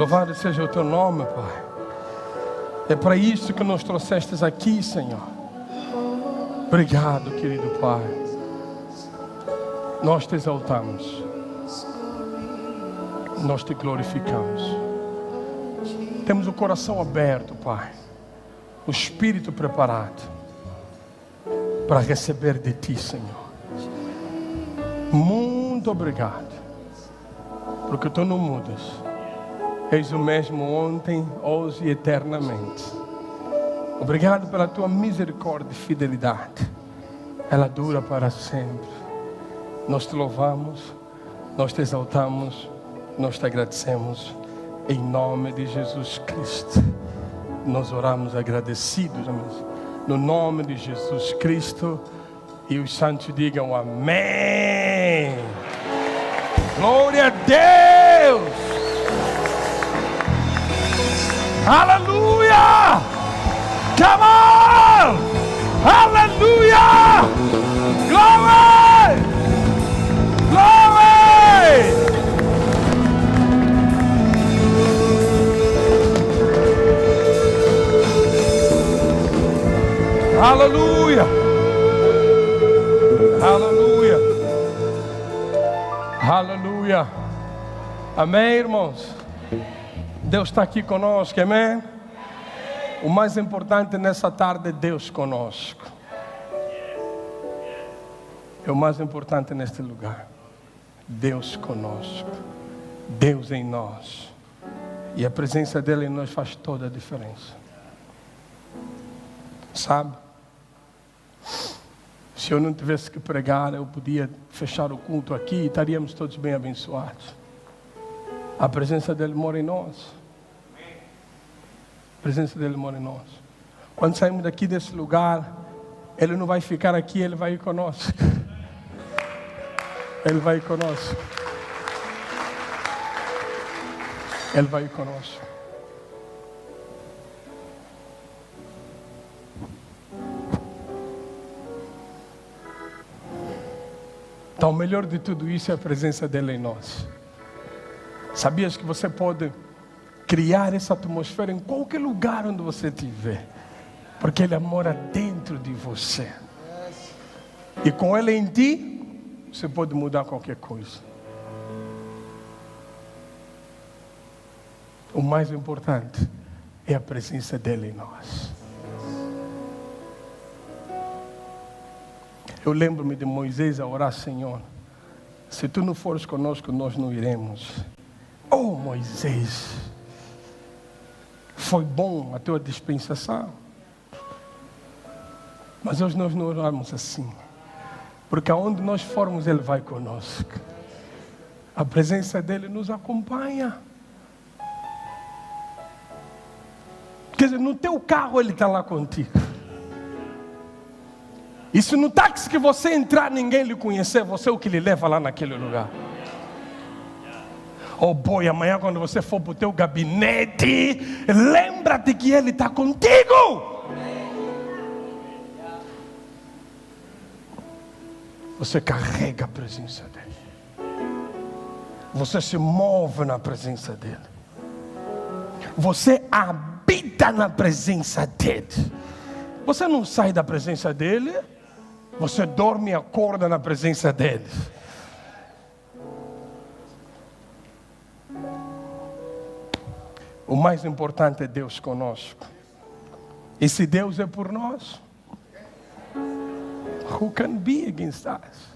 Louvado seja o teu nome, Pai. É para isso que nos trouxestes aqui, Senhor. Obrigado, querido Pai. Nós te exaltamos. Nós te glorificamos. Temos o coração aberto, Pai. O espírito preparado para receber de Ti, Senhor. Muito obrigado. Porque Tu não mudas. És o mesmo ontem, hoje e eternamente. Obrigado pela Tua misericórdia e fidelidade. Ela dura para sempre. Nós Te louvamos, nós Te exaltamos, nós Te agradecemos. Em nome de Jesus Cristo. Nós oramos agradecidos. No nome de Jesus Cristo. E os santos digam amém. Glória a Deus. Aleluia! Come on! Aleluia! Glory! Glory! Aleluia! Aleluia! Aleluia! Amém, irmãos? Deus está aqui conosco, amém? O mais importante nessa tarde é Deus conosco. É o mais importante neste lugar. Deus conosco. Deus em nós. E a presença dele em nós faz toda a diferença. Sabe? Se eu não tivesse que pregar, eu podia fechar o culto aqui e estaríamos todos bem abençoados. A presença dele mora em nós. A presença dele mora em nós. Quando saímos daqui desse lugar, ele não vai ficar aqui, ele vai ir conosco. Ele vai ir conosco. Ele vai ir conosco. Então, o melhor de tudo isso é a presença dele em nós. Sabias que você pode criar essa atmosfera em qualquer lugar onde você estiver, porque ele mora dentro de você. E com ele em ti, você pode mudar qualquer coisa. O mais importante é a presença dele em nós. Eu lembro-me de Moisés a orar: Senhor, se tu não fores conosco, nós não iremos. Oh, Moisés, foi bom a tua dispensação, mas hoje nós não oramos assim, porque aonde nós formos, ele vai conosco. A presença dele nos acompanha. Quer dizer, no teu carro ele está lá contigo. E se no táxi que você entrar, ninguém lhe conhecer, você é o que lhe leva lá naquele lugar. Oh boy, amanhã quando você for para o teu gabinete, lembra-te que ele está contigo. Você carrega a presença dele. Você se move na presença dele. Você habita na presença dele. Você não sai da presença dele. Você dorme e acorda na presença dele. O mais importante é Deus conosco. E se Deus é por nós, who can be against us?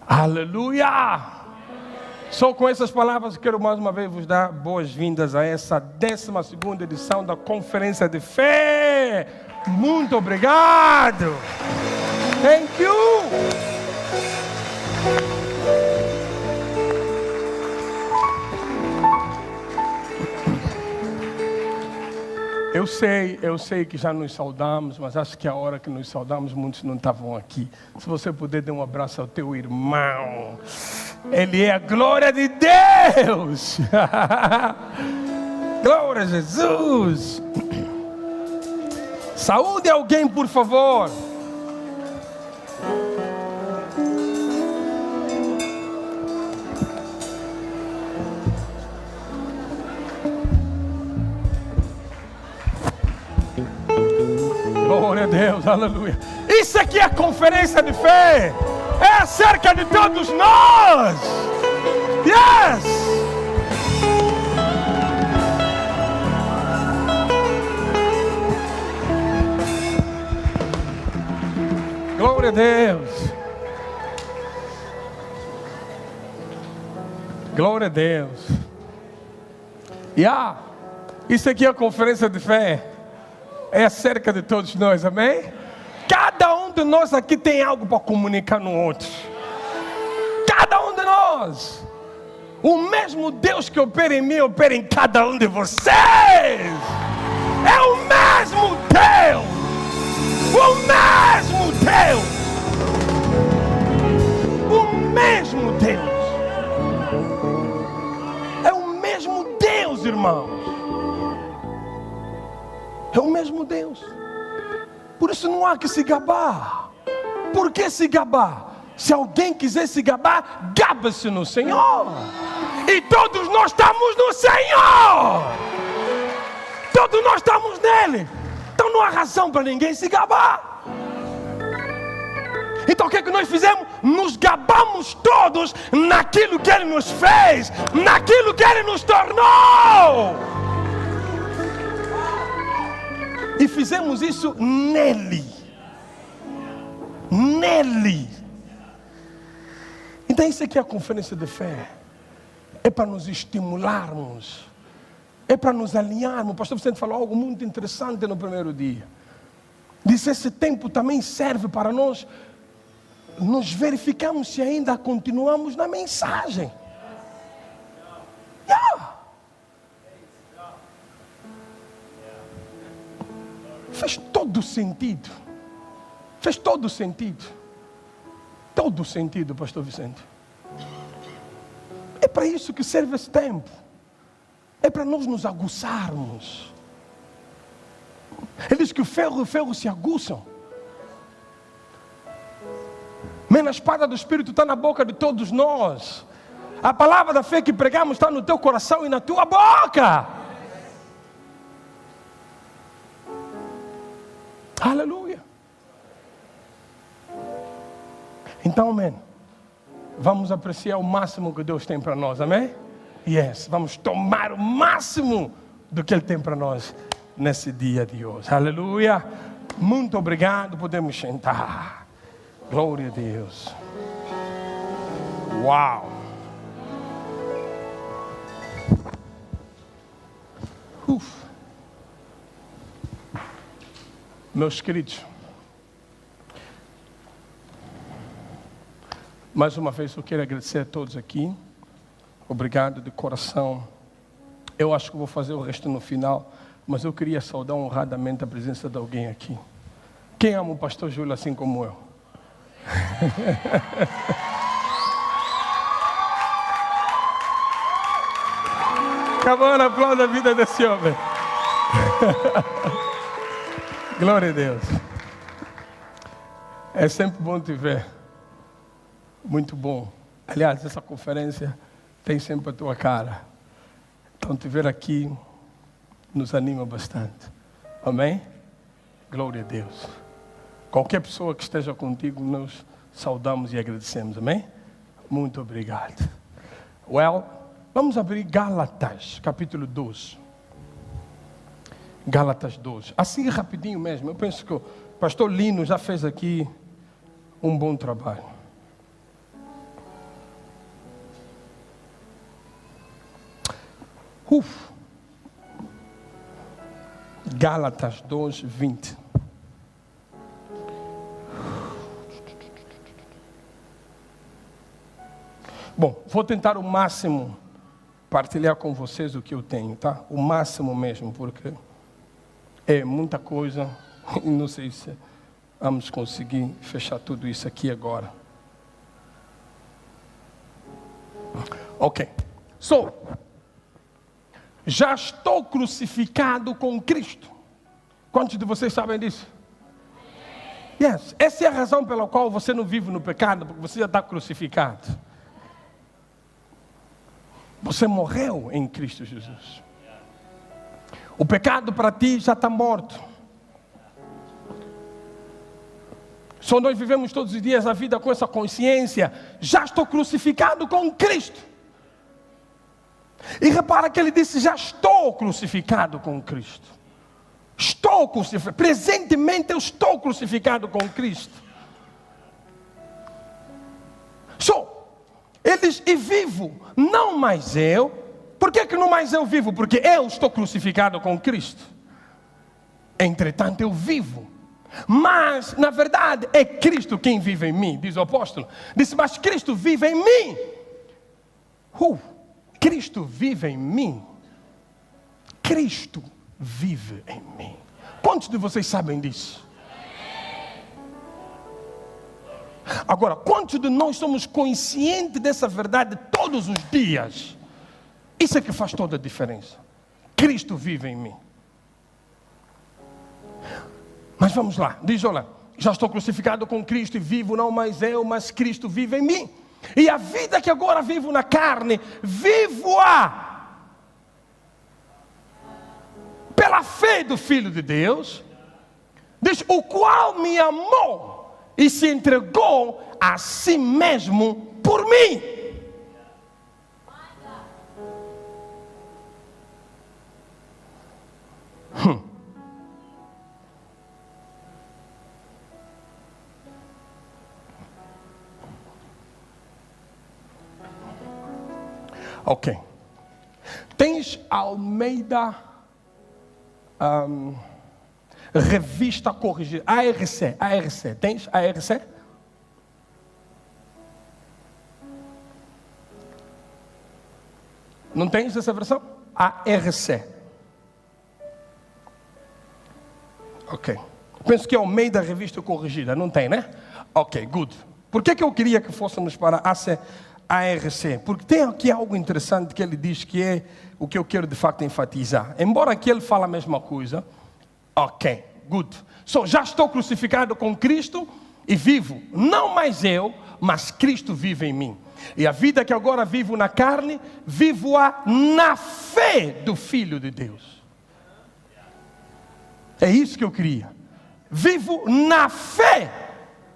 Aleluia! Só com essas palavras quero mais uma vez vos dar boas-vindas a essa 12ª edição da Conferência de Fé. Muito obrigado! Thank you! Eu sei que já nos saudamos, mas acho que a hora que nos saudamos, muitos não estavam aqui. Se você puder dar um abraço ao teu irmão. Ele é a glória de Deus. Glória a Jesus. Saúde alguém, por favor. Glória a Deus, aleluia. Isso aqui é a conferência de fé. É acerca de todos nós. Yes! Glória a Deus. Glória a Deus. Isso aqui é a conferência de fé. É acerca de todos nós, amém? Cada um de nós aqui tem algo para comunicar no outro. Cada um de nós. O mesmo Deus que opera em mim, opera em cada um de vocês. É o mesmo Deus. O mesmo Deus. O mesmo Deus. É o mesmo Deus, irmãos. É o mesmo Deus. Por isso não há que se gabar. Por que se gabar? Se alguém quiser se gabar, gaba-se no Senhor. E todos nós estamos no Senhor. Todos nós estamos nele. Então não há razão para ninguém se gabar. Então o que é que nós fizemos? Nos gabamos todos naquilo que Ele nos fez, naquilo que Ele nos tornou. E fizemos isso nele. Nele. Então isso aqui é a conferência de fé. É para nos estimularmos. É para nos alinharmos. O pastor Vicente falou algo muito interessante no primeiro dia. Disse: esse tempo também serve para nós nos verificarmos se ainda continuamos na mensagem. Fez todo sentido. Fez todo sentido. Todo sentido, pastor Vicente. É para isso que serve esse tempo. É para nós nos aguçarmos. Ele diz que o ferro e o ferro se aguçam. Mas a espada do Espírito está na boca de todos nós. A palavra da fé que pregamos está no teu coração e na tua boca. Aleluia. Então, amém. Vamos apreciar o máximo que Deus tem para nós, amém? Yes, vamos tomar o máximo do que Ele tem para nós nesse dia de hoje. Aleluia. Muito obrigado, podemos sentar. Glória a Deus. Uau. Meus queridos, mais uma vez eu quero agradecer a todos aqui. Obrigado de coração. Eu acho que vou fazer o resto no final, mas eu queria saudar honradamente a presença de alguém aqui. Quem ama o pastor Júlio assim como eu? Acabou na aplauda a vida desse homem. Glória a Deus. É sempre bom te ver. Muito bom. Aliás, essa conferência tem sempre a tua cara. Então te ver aqui nos anima bastante. Amém? Glória a Deus. Qualquer pessoa que esteja contigo, nós saudamos e agradecemos. Amém? Muito obrigado. Vamos abrir Gálatas, capítulo 12. Gálatas 12. Assim rapidinho mesmo. Eu penso que o pastor Lino já fez aqui um bom trabalho. Gálatas 12, 20. Bom, vou tentar o máximo partilhar com vocês o que eu tenho, tá? O máximo mesmo, porque é muita coisa e não sei se vamos conseguir fechar tudo isso aqui agora. Ok. Já estou crucificado com Cristo. Quantos de vocês sabem disso? Yes. Essa é a razão pela qual você não vive no pecado, porque você já está crucificado. Você morreu em Cristo Jesus. O pecado para ti já está morto. Só nós vivemos todos os dias a vida com essa consciência. Já estou crucificado com Cristo. E repara que ele disse, já estou crucificado com Cristo. Estou crucificado. Presentemente eu estou crucificado com Cristo. Ele diz, e vivo, não mais eu. Por que não mais eu vivo? Porque eu estou crucificado com Cristo. Entretanto eu vivo. Mas, na verdade, é Cristo quem vive em mim, diz o apóstolo. Disse, mas Cristo vive em mim. Cristo vive em mim. Cristo vive em mim. Quantos de vocês sabem disso? Agora, quantos de nós somos conscientes dessa verdade todos os dias? Isso é que faz toda a diferença. Cristo vive em mim. Mas vamos lá, diz, olha, já estou crucificado com Cristo e vivo, não mais eu, mas Cristo vive em mim. E a vida que agora vivo na carne, vivo-a pela fé do Filho de Deus, diz, o qual me amou e se entregou a si mesmo por mim. Ok. Tens Almeida Revista Corrigida, ARC, tens ARC? Não tens essa versão? ARC. Ok. Penso que é Almeida Revista Corrigida, não tem, né? Ok, good. Por que eu queria que fôssemos para ARC? Porque tem aqui algo interessante que ele diz que é o que eu quero de facto enfatizar. Embora aqui ele fale a mesma coisa. Ok, good. Já estou crucificado com Cristo e vivo. Não mais eu, mas Cristo vive em mim. E a vida que agora vivo na carne, vivo-a na fé do Filho de Deus. É isso que eu queria. Vivo na fé.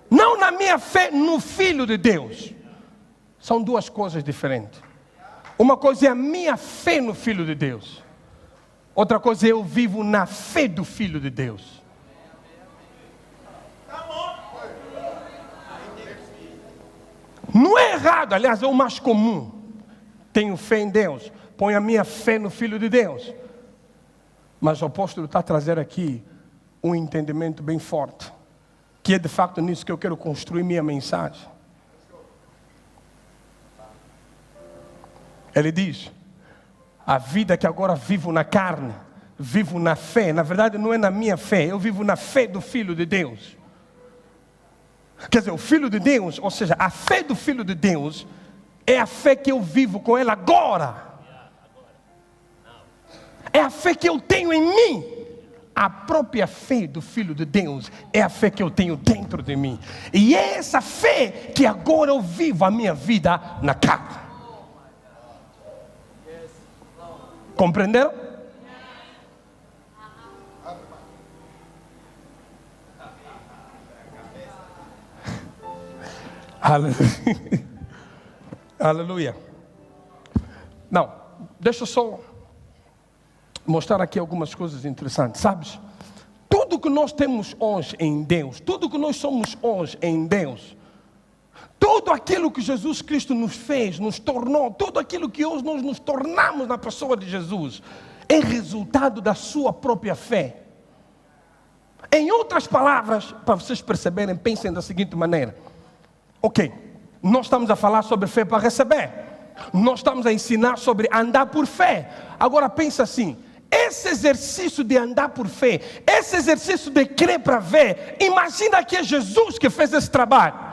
Não na minha fé no Filho de Deus. São duas coisas diferentes. Uma coisa é a minha fé no Filho de Deus. Outra coisa é eu vivo na fé do Filho de Deus. Não é errado, aliás, é o mais comum. Tenho fé em Deus, ponho a minha fé no Filho de Deus. Mas o apóstolo está a trazer aqui um entendimento bem forte, que é de facto nisso que eu quero construir minha mensagem. Ele diz, a vida que agora vivo na carne, vivo na fé. Na verdade não é na minha fé, eu vivo na fé do Filho de Deus. Quer dizer, o Filho de Deus, ou seja, a fé do Filho de Deus, é a fé que eu vivo com ela agora. É a fé que eu tenho em mim. A própria fé do Filho de Deus é a fé que eu tenho dentro de mim. E é essa fé que agora eu vivo a minha vida na carne. Compreenderam? Aleluia. Aleluia. Não, deixa eu só mostrar aqui algumas coisas interessantes. Sabes? Tudo que nós temos hoje em Deus, tudo que nós somos hoje em Deus, tudo aquilo que Jesus Cristo nos fez, nos tornou, tudo aquilo que hoje nós nos tornamos na pessoa de Jesus, é resultado da sua própria fé. Em outras palavras, para vocês perceberem, pensem da seguinte maneira. Ok, nós estamos a falar sobre fé para receber. Nós estamos a ensinar sobre andar por fé. Agora pensa assim, esse exercício de andar por fé, esse exercício de crer para ver, imagina que é Jesus que fez esse trabalho.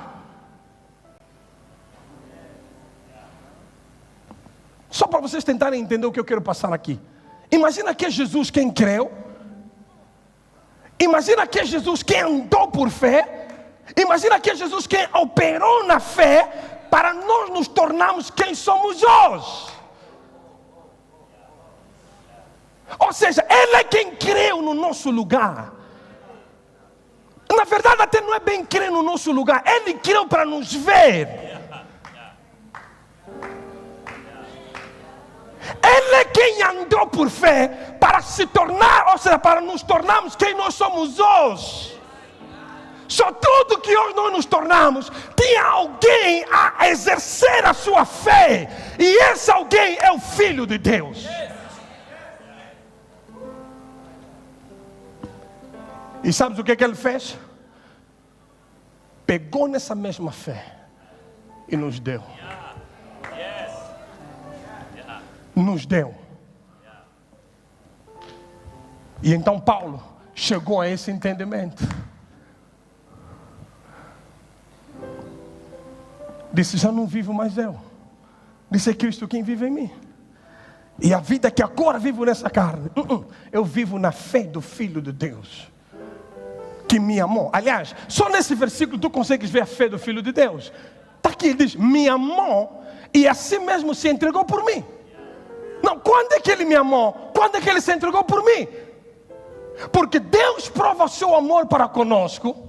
Só para vocês tentarem entender o que eu quero passar aqui. Imagina que é Jesus quem creu. Imagina que é Jesus quem andou por fé. Imagina que é Jesus quem operou na fé para nós nos tornarmos quem somos hoje. Ou seja, Ele é quem creu no nosso lugar. Na verdade, até não é bem crer no nosso lugar. Ele creu para nos ver. Ele é quem andou por fé para se tornar, ou seja, para nos tornarmos quem nós somos hoje. Só tudo que hoje nós nos tornamos, tinha alguém a exercer a sua fé. E esse alguém é o Filho de Deus. E sabes o que ele fez? Pegou nessa mesma fé e nos deu. Nos deu. E então Paulo chegou a esse entendimento. Disse, já não vivo mais eu. Disse, é Cristo quem vive em mim. E a vida que agora vivo nessa carne, eu vivo na fé do Filho de Deus, que me amou. Aliás, só nesse versículo tu consegues ver a fé do Filho de Deus. Está aqui, ele diz, me amou e assim mesmo se entregou por mim. Não, quando é que ele me amou? Quando é que ele se entregou por mim? Porque Deus prova o seu amor para conosco,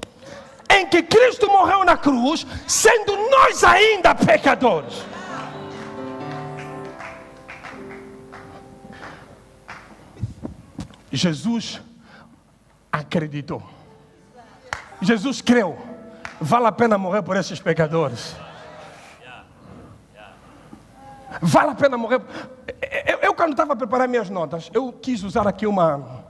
em que Cristo morreu na cruz, sendo nós ainda pecadores. Jesus acreditou. Jesus creu. Vale a pena morrer por esses pecadores. Vale a pena morrer. Eu quando estava a preparar minhas notas, eu quis usar aqui uma,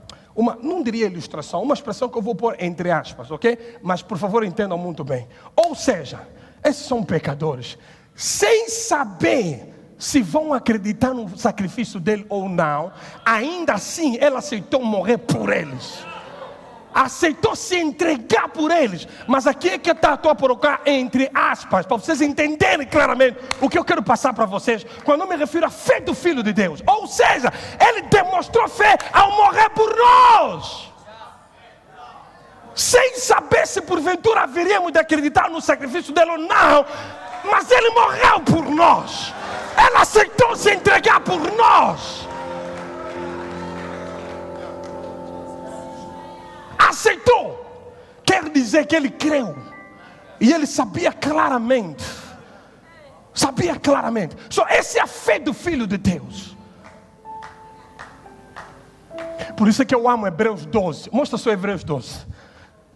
não diria ilustração, uma expressão que eu vou pôr entre aspas, ok? Mas por favor entendam muito bem. Ou seja, esses são pecadores, sem saber se vão acreditar no sacrifício dele ou não, ainda assim ele aceitou morrer por eles. Aceitou se entregar por eles. Mas aqui é que estou a colocar entre aspas, para vocês entenderem claramente o que eu quero passar para vocês, quando eu me refiro à fé do Filho de Deus. Ou seja, ele demonstrou fé ao morrer por nós, sem saber se porventura haveríamos de acreditar no sacrifício dele ou não. Mas ele morreu por nós. Ele aceitou se entregar por nós. Aceitou. Quer dizer que ele creu. E ele sabia claramente. Sabia claramente. Só essa é a fé do Filho de Deus. Por isso é que eu amo Hebreus 12. Mostra só Hebreus 12.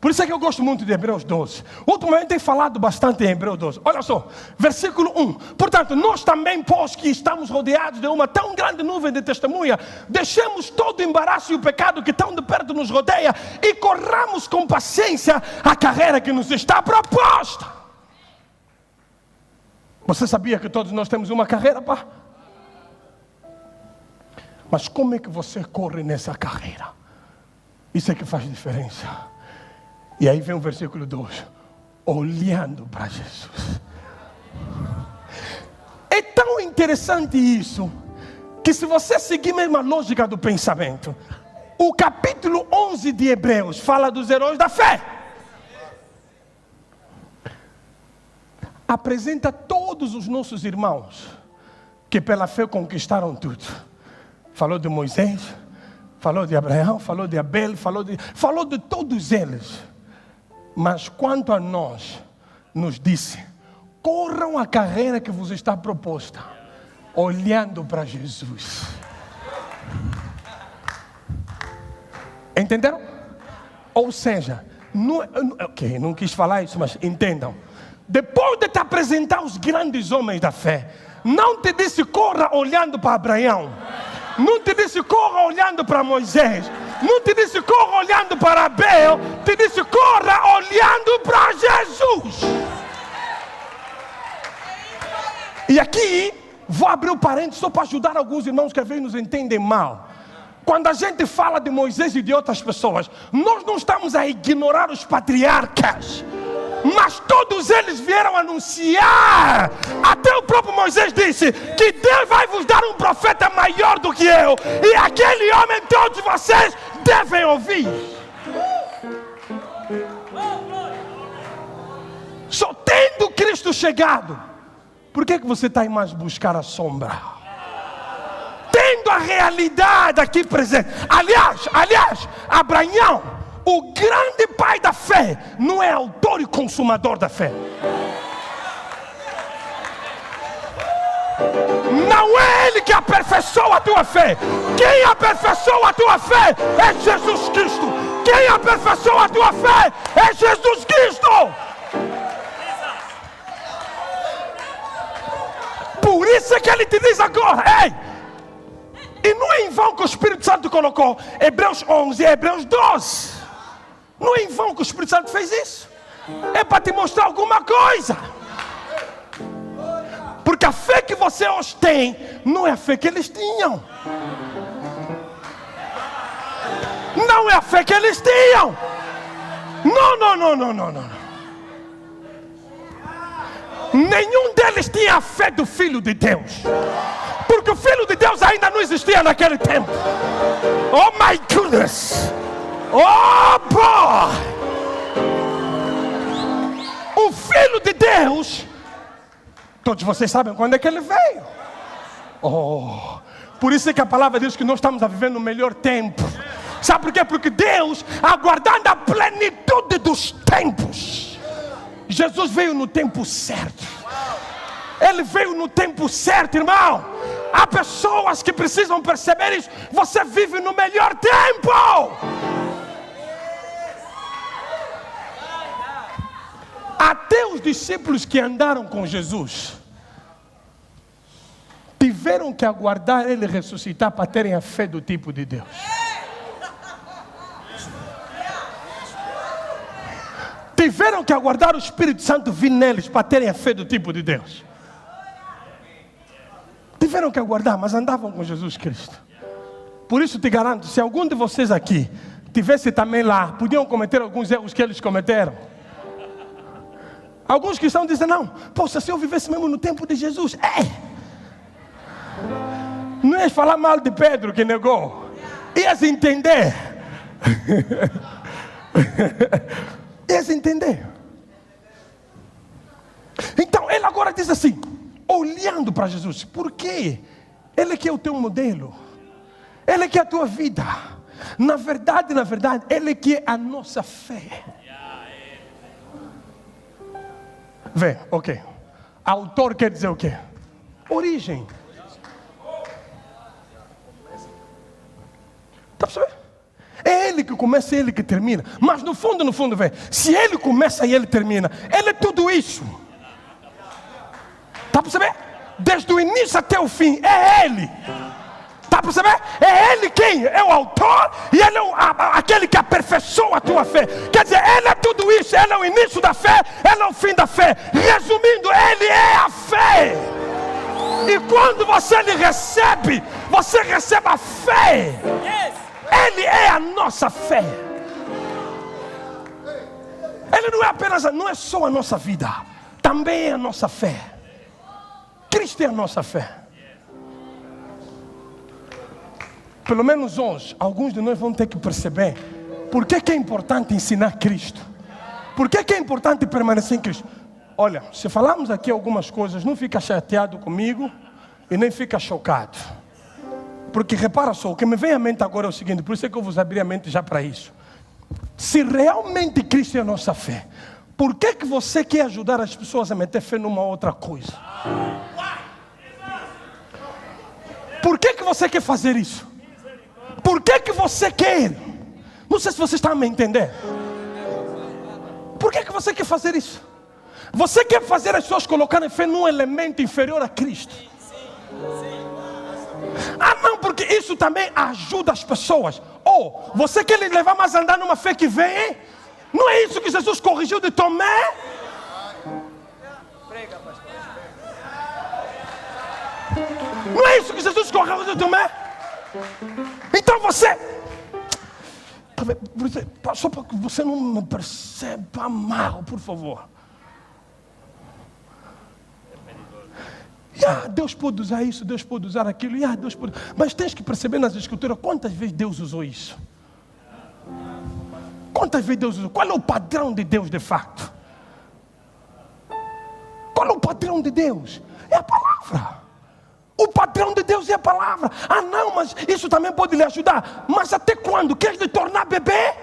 Por isso é que eu gosto muito de Hebreus 12. Ultimamente tenho falado bastante em Hebreus 12. Olha só, versículo 1. Portanto, nós também, pois que estamos rodeados de uma tão grande nuvem de testemunha, deixemos todo o embaraço e o pecado que tão de perto nos rodeia e corramos com paciência a carreira que nos está proposta. Você sabia que todos nós temos uma carreira, pá? Mas como é que você corre nessa carreira? Isso é que faz diferença. E aí vem o versículo 2. Olhando para Jesus. É tão interessante isso, que se você seguir a mesma lógica do pensamento, o capítulo 11 de Hebreus fala dos heróis da fé. Apresenta todos os nossos irmãos que pela fé conquistaram tudo. Falou de Moisés, falou de Abraão, falou de Abel, falou de todos eles. Mas quanto a nós, nos disse, corram a carreira que vos está proposta, olhando para Jesus. Entenderam? Ou seja, não quis falar isso, mas entendam. Depois de te apresentar os grandes homens da fé, não te disse corra olhando para Abraão, não te disse corra olhando para Moisés, não te disse corra olhando para Abel, te disse corra olhando para Jesus. E aqui vou abrir um parênteses só para ajudar alguns irmãos que às vezes nos entendem mal. Quando a gente fala de Moisés e de outras pessoas, nós não estamos a ignorar os patriarcas, mas todos eles vieram anunciar. Até o próprio Moisés disse que Deus vai vos dar um profeta maior do que eu, e aquele homem todos vocês devem ouvir. Só tendo Cristo chegado, por que você está aí mais buscar a sombra? Tendo a realidade aqui presente. Aliás, Abraão, O grande pai da fé não é autor e consumador da fé. Não é Ele que aperfeiçoa a tua fé. Quem aperfeiçoa a tua fé é Jesus Cristo. Quem aperfeiçoa a tua fé é Jesus Cristo. Por isso é que Ele te diz agora, ei, e não é em vão que o Espírito Santo colocou Hebreus 11 e Hebreus 12. Não é em vão que o Espírito Santo fez isso. É para te mostrar alguma coisa. Porque a fé que você hoje tem não é a fé que eles tinham. Não é a fé que eles tinham. Não. Nenhum deles tinha a fé do Filho de Deus. Porque o Filho de Deus ainda não existia naquele tempo. Oh my goodness. Oh boy. O Filho de Deus, todos vocês sabem quando é que ele veio. Oh, por isso é que a palavra diz que nós estamos a viver no melhor tempo. Sabe por quê? Porque Deus, aguardando a plenitude dos tempos, Jesus veio no tempo certo. Ele veio no tempo certo, irmão. Há pessoas que precisam perceber isso. Você vive no melhor tempo. Até os discípulos que andaram com Jesus tiveram que aguardar Ele ressuscitar para terem a fé do tipo de Deus. Tiveram que aguardar o Espírito Santo vir neles para terem a fé do tipo de Deus. Tiveram que aguardar, mas andavam com Jesus Cristo. Por isso te garanto, se algum de vocês aqui tivesse também lá, podiam cometer alguns erros que eles cometeram. Alguns cristãos dizem, não, poxa, se eu vivesse mesmo no tempo de Jesus, não ias falar mal de Pedro que negou, ias entender. Ias entender. Então ele agora diz assim, olhando para Jesus, por quê? Ele que é o teu modelo, Ele que é a tua vida. Na verdade, Ele que é a nossa fé. Vê, ok. Autor quer dizer o quê? Origem. Está percebendo? É Ele que começa e Ele que termina. Mas no fundo, vê, se Ele começa e Ele termina, Ele é tudo isso. Está percebendo? Desde o início até o fim, é Ele. Está percebendo? É Ele quem é o autor e Ele é aquele que aperfeiçoa a tua fé. Quer dizer, Ele é tudo isso. Ele é o início da fé, Ele é o fim da fé. Resumindo, Ele é a fé. E quando você Ele recebe, você recebe a fé. Ele é a nossa fé. Ele não é apenas, não é só a nossa vida, também é a nossa fé. Cristo é a nossa fé. Pelo menos hoje, alguns de nós vão ter que perceber por que é importante ensinar Cristo. Por que é importante permanecer em Cristo. Olha, se falarmos aqui algumas coisas, não fica chateado comigo e nem fica chocado. Porque repara só, o que me vem à mente agora é o seguinte, por isso é que eu vos abri a mente já para isso. Se realmente Cristo é a nossa fé, por que que você quer ajudar as pessoas a meter fé numa outra coisa? Por que que você quer fazer isso? Por que que você quer? Não sei se você está a me entender. Por que que você quer fazer isso? Você quer fazer as pessoas colocarem fé num elemento inferior a Cristo? Ah não, porque isso também ajuda as pessoas. Ou você quer lhes levar mais a andar numa fé que vem? Não é isso que Jesus corrigiu de Tomé? Não é isso que Jesus corrigiu de Tomé? Então você, só para que você não me perceba mal, por favor. Deus pode usar isso, Deus pode usar aquilo, Deus pode... Mas tens que perceber nas escrituras quantas vezes Deus usou isso. Quantas vezes Deus usou? Qual é o padrão de Deus de fato? Qual é o padrão de Deus? É a palavra. O padrão de Deus é a palavra. Ah não, mas isso também pode lhe ajudar. Mas até quando? Quer lhe tornar bebê?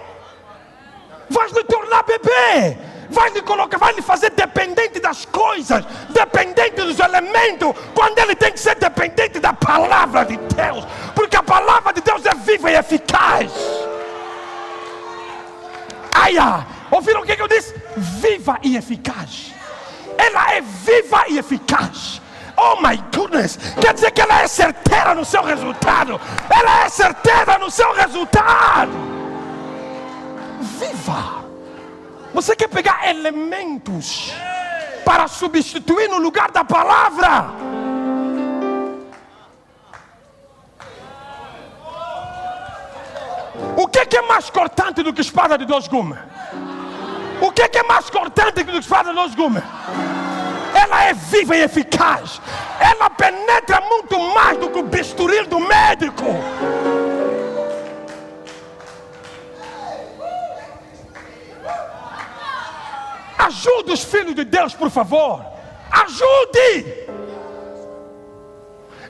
Vais lhe tornar bebê. Vai lhe fazer dependente das coisas, dependente dos elementos, quando ele tem que ser dependente da palavra de Deus, porque a palavra de Deus é viva e eficaz. Ouviram o que eu disse? Viva e eficaz. Ela é viva e eficaz. Oh my goodness, quer dizer que ela é certeira no seu resultado. Ela é certeira no seu resultado. Viva. Você quer pegar elementos para substituir no lugar da palavra? O que é mais cortante do que espada de 2 gumes? O que é mais cortante do que espada de 2 gumes? Ela é viva e eficaz. Ela penetra muito mais do que o bisturi do médico. Ajude os filhos de Deus, por favor. Ajude.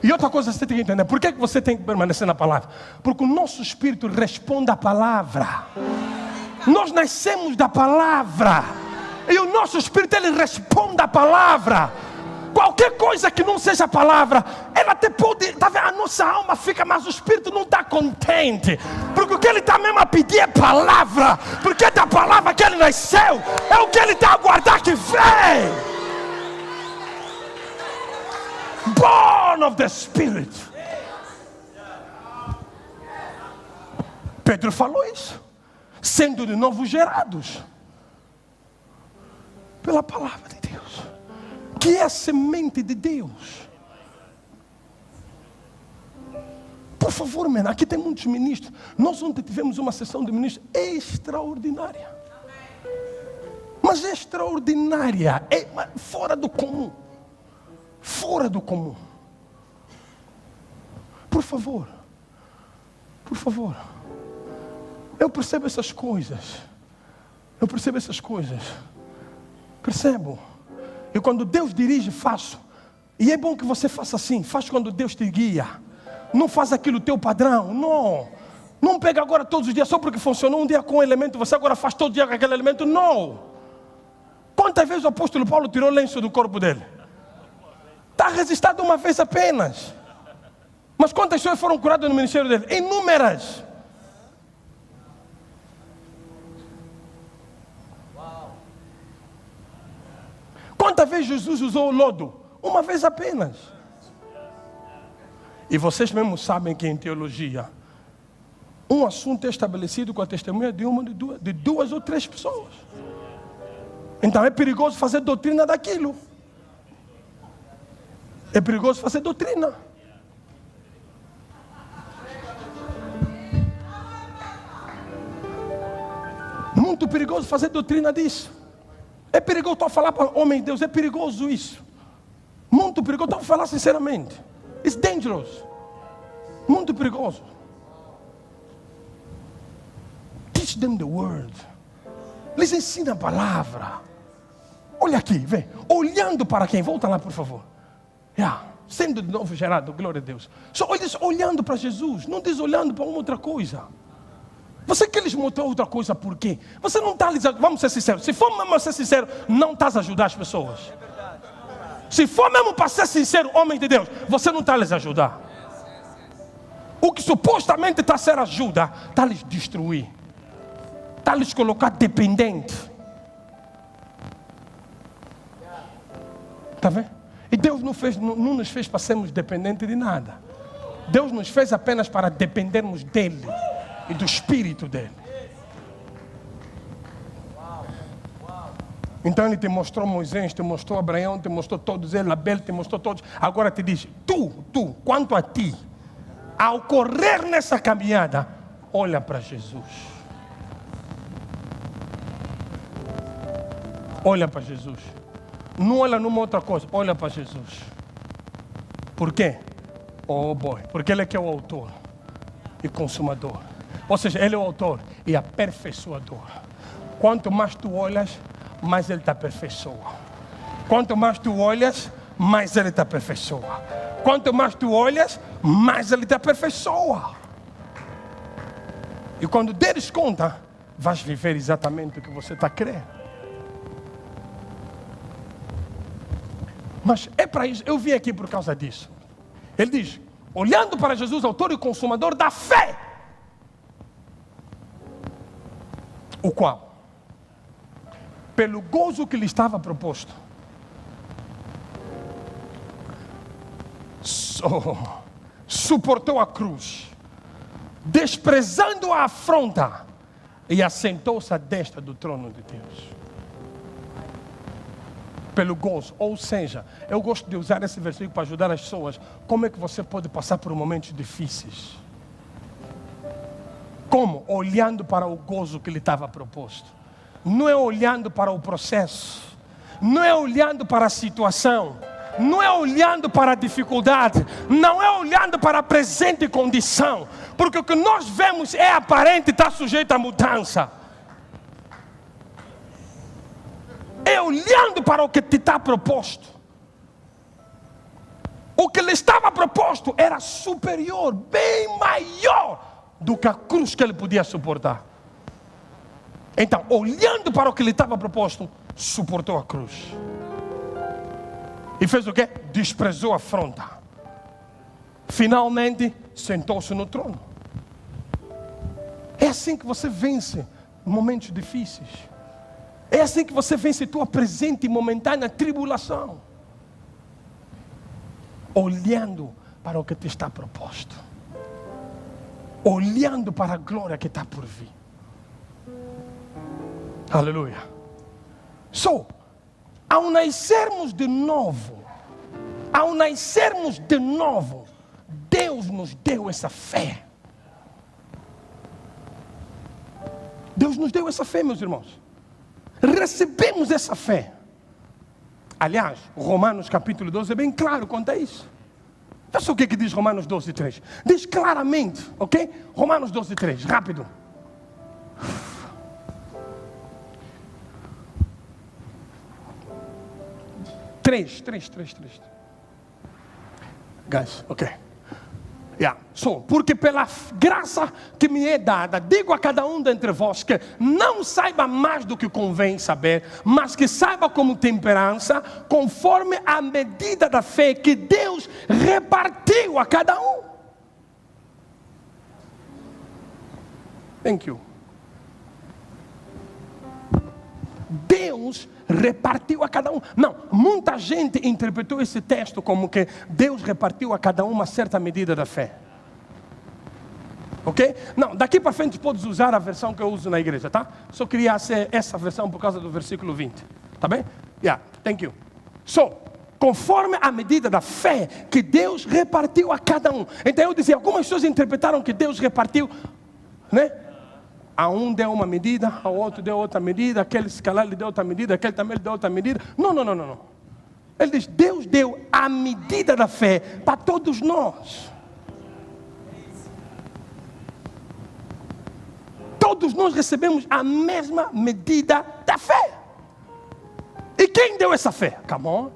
E outra coisa você tem que entender. Por que você tem que permanecer na palavra? Porque o nosso espírito responde à palavra. Nós nascemos da palavra. E o nosso espírito, ele responde à palavra. Qualquer coisa que não seja a palavra, ela até pode, tá vendo? A nossa alma fica, mas o espírito não está contente, porque o que ele está mesmo a pedir é palavra, porque é da palavra que ele nasceu, é o que ele está a aguardar que vem. Born of the Spirit. Pedro falou isso, sendo de novo gerados pela palavra de Deus, que é a semente de Deus. Por favor, mano, aqui tem muitos ministros. Nós ontem tivemos uma sessão de ministros extraordinária. Mas extraordinária, é fora do comum. Fora do comum. Por favor. Por favor. Eu percebo essas coisas. Eu percebo essas coisas. Percebo. E quando Deus dirige, faço. E é bom que você faça assim. Faz quando Deus te guia. Não faz aquilo teu padrão. Não. Não pega agora todos os dias só porque funcionou um dia com um elemento. Você agora faz todo dia com aquele elemento. Não. Quantas vezes o apóstolo Paulo tirou lenço do corpo dele? Está registrado uma vez apenas. Mas quantas pessoas foram curadas no ministério dele? Inúmeras. Quantas vezes Jesus usou o lodo? Uma vez apenas. E vocês mesmos sabem que em teologia, um assunto é estabelecido com a testemunha de duas ou três pessoas. Então é perigoso fazer doutrina daquilo. É perigoso fazer doutrina. Muito perigoso fazer doutrina disso. É perigoso, estou a falar para homem de Deus, é perigoso isso. Muito perigoso, estou a falar sinceramente. It's dangerous. Muito perigoso. Teach them the word. Lhes ensina a palavra. Olha aqui, vem. Olhando para quem? Volta lá, por favor. Sendo de novo gerado, glória a Deus. Só eles olhando para Jesus, não diz olhando para uma outra coisa. Você quer lhes mostrar outra coisa, por quê? Você não está lhes ajudando, vamos ser sinceros. Se for mesmo ser sincero, não estás a ajudar as pessoas. Se for mesmo para ser sincero, homem de Deus, você não está a lhes ajudar. O que supostamente está a ser ajuda, está a lhes destruir. Está a lhes colocar dependente. Está vendo? E Deus não nos fez para sermos dependentes de nada. Deus nos fez apenas para dependermos dEle e do Espírito dEle. Então Ele te mostrou Moisés, te mostrou Abraão, te mostrou todos eles, Abel, te mostrou todos. Agora te diz, tu, quanto a ti, ao correr nessa caminhada, olha para Jesus. Olha para Jesus. Não olha numa outra coisa, olha para Jesus. Por quê? Oh boy, porque Ele é que é o autor e consumador. Ou seja, Ele é o autor e aperfeiçoador. Quanto mais tu olhas, mais Ele te aperfeiçoa. Quanto mais tu olhas, mais Ele te aperfeiçoa. Quanto mais tu olhas, mais Ele te aperfeiçoa. E quando deres conta, vais viver exatamente o que você está a querer. Mas é para isso, eu vim aqui por causa disso. Ele diz, olhando para Jesus, autor e consumador da fé, o qual, pelo gozo que lhe estava proposto, suportou a cruz, desprezando a afronta, e assentou-se à destra do trono de Deus. Pelo gozo, ou seja, eu gosto de usar esse versículo para ajudar as pessoas. Como é que você pode passar por momentos difíceis? Como? Olhando para o gozo que lhe estava proposto. Não é olhando para o processo, não é olhando para a situação, não é olhando para a dificuldade, não é olhando para a presente condição, porque o que nós vemos é aparente e está sujeito à mudança. É olhando para o que te está proposto. O que lhe estava proposto era superior, bem maior do que a cruz que ele podia suportar. Então, olhando para o que lhe estava proposto, suportou a cruz. E fez o quê? Desprezou a afronta. Finalmente, sentou-se no trono. É assim que você vence momentos difíceis. É assim que você vence tua presente e momentânea tribulação. Olhando para o que te está proposto. Olhando para a glória que está por vir. Aleluia. Ao nascermos de novo, Deus nos deu essa fé. Deus nos deu essa fé, meus irmãos. Recebemos essa fé. Aliás, Romanos capítulo 12 é bem claro quanto a isso. Olha só o que diz Romanos 12, 3. Diz claramente, ok? Romanos 12, 3, rápido. Três. Guys, ok. Porque pela graça que me é dada, digo a cada um dentre vós que não saiba mais do que convém saber, mas que saiba como temperança, conforme a medida da fé que Deus repartiu a cada um. Thank you. Deus repartiu a cada um. Não, muita gente interpretou esse texto como que Deus repartiu a cada um uma certa medida da fé. Ok? Não, daqui para frente podes usar a versão que eu uso na igreja, tá? Só queria ser essa versão por causa do versículo 20. Tá bem? Thank you. Conforme a medida da fé que Deus repartiu a cada um. Então eu dizia, algumas pessoas interpretaram que Deus repartiu, né? A um deu uma medida, ao outro deu outra medida, aquele escalar lhe deu outra medida, aquele também lhe deu outra medida. Não. Ele diz, Deus deu a medida da fé para todos nós. Todos nós recebemos a mesma medida da fé. E quem deu essa fé? Come on.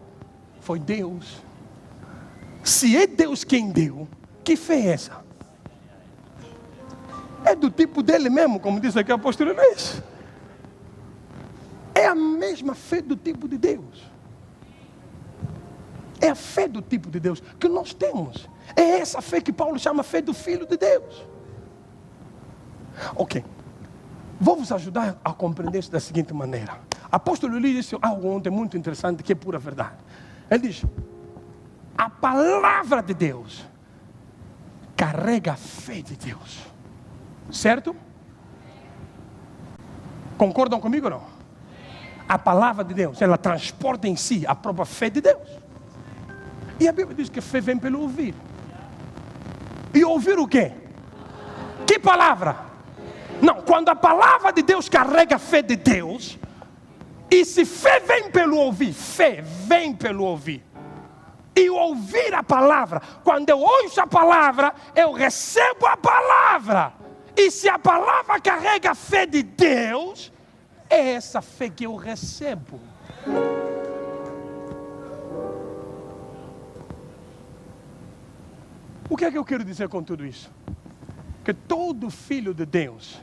Foi Deus. Se é Deus quem deu, que fé é essa? É do tipo dele mesmo, como diz aqui o apóstolo Luís. É a mesma fé do tipo de Deus. É a fé do tipo de Deus que nós temos. É essa fé que Paulo chama fé do Filho de Deus. Ok. Vou vos ajudar a compreender isso da seguinte maneira. Apóstolo Luís disse algo ontem muito interessante, que é pura verdade. Ele diz, a palavra de Deus carrega a fé de Deus. Certo? Concordam comigo ou não? A palavra de Deus, ela transporta em si a própria fé de Deus. E a Bíblia diz que a fé vem pelo ouvir. E ouvir o quê? Que palavra? Não, quando a palavra de Deus carrega a fé de Deus, e se fé vem pelo ouvir, fé vem pelo ouvir. E ouvir a palavra, quando eu ouço a palavra, eu recebo a palavra. E se a palavra carrega a fé de Deus, é essa fé que eu recebo. O que é que eu quero dizer com tudo isso? Que todo filho de Deus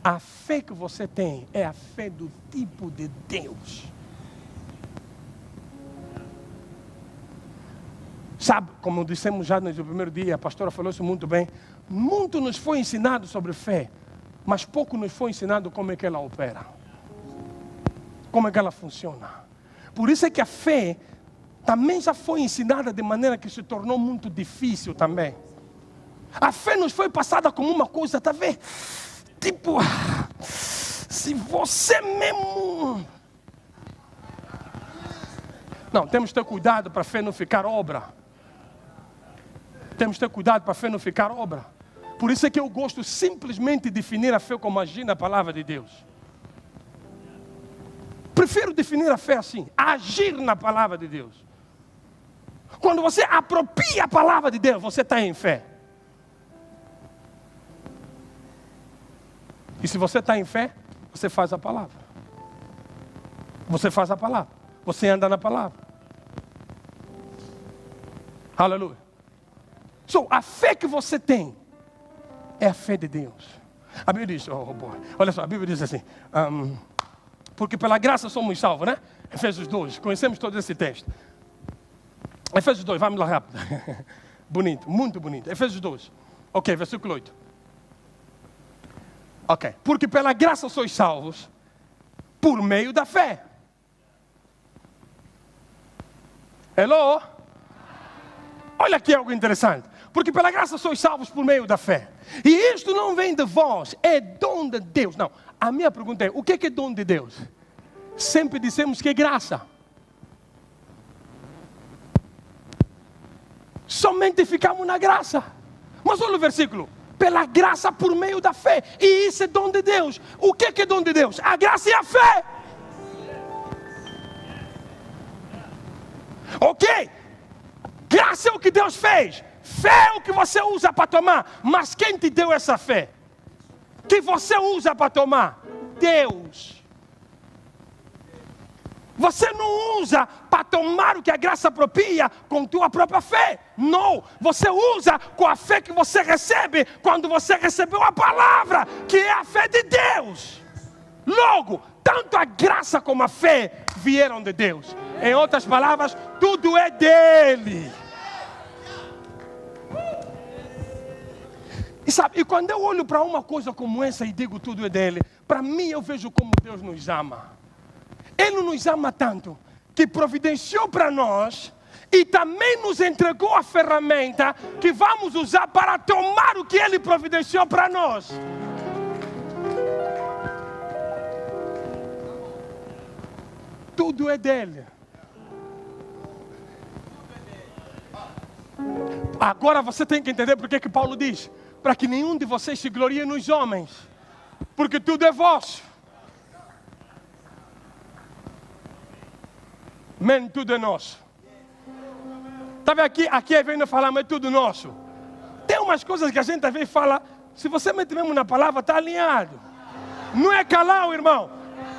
A fé que você tem é a fé do tipo de Deus. Sabe, como dissemos já no primeiro dia, a pastora falou isso muito bem. Muito nos foi ensinado sobre fé, mas pouco nos foi ensinado como é que ela opera. Como é que ela funciona. Por isso é que a fé também já foi ensinada de maneira que se tornou muito difícil também. A fé nos foi passada como uma coisa, tá vendo? Tipo, se você mesmo... Não, temos que ter cuidado para a fé não ficar obra. Temos que ter cuidado para a fé não ficar obra. Por isso é que eu gosto simplesmente de definir a fé como agir na palavra de Deus. Prefiro definir a fé assim, agir na palavra de Deus. Quando você apropria a palavra de Deus, você está em fé. E se você está em fé, você faz a palavra. Você faz a palavra. Você anda na palavra. Aleluia. So, a fé que você tem é a fé de Deus. A Bíblia diz, olha só, a Bíblia diz assim, porque pela graça somos salvos, né? Efésios 2, conhecemos todo esse texto. Efésios 2, vamos lá rápido. Bonito, muito bonito. Efésios 2, ok, versículo 8. Ok, porque pela graça sois salvos por meio da fé. Hello? Olha aqui algo interessante. Porque pela graça sois salvos por meio da fé. E isto não vem de vós, é dom de Deus. Não, a minha pergunta é, o que é dom de Deus? Sempre dissemos que é graça. Somente ficamos na graça. Mas olha o versículo. Pela graça por meio da fé. E isso é dom de Deus. O que é dom de Deus? A graça e a fé. Ok? Graça é o que Deus fez. Fé é o que você usa para tomar. Mas quem te deu essa fé? Que você usa para tomar? Deus. Você não usa para tomar o que a graça apropria com tua própria fé. Não. Você usa com a fé que você recebe quando você recebeu a palavra, que é a fé de Deus. Logo, tanto a graça como a fé vieram de Deus. Em outras palavras, tudo é dele. E sabe, e quando eu olho para uma coisa como essa e digo tudo é dele, para mim eu vejo como Deus nos ama. Ele nos ama tanto que providenciou para nós e também nos entregou a ferramenta que vamos usar para tomar o que ele providenciou para nós. Tudo é dele. Agora você tem que entender porque que Paulo diz: para que nenhum de vocês se glorie nos homens, porque tudo é vosso. Man, tudo é nosso. Tá vendo aqui vem falar, mas é tudo nosso. Tem umas coisas que a gente às vezes fala, se você meter mesmo na palavra, está alinhado. Não é calar, irmão.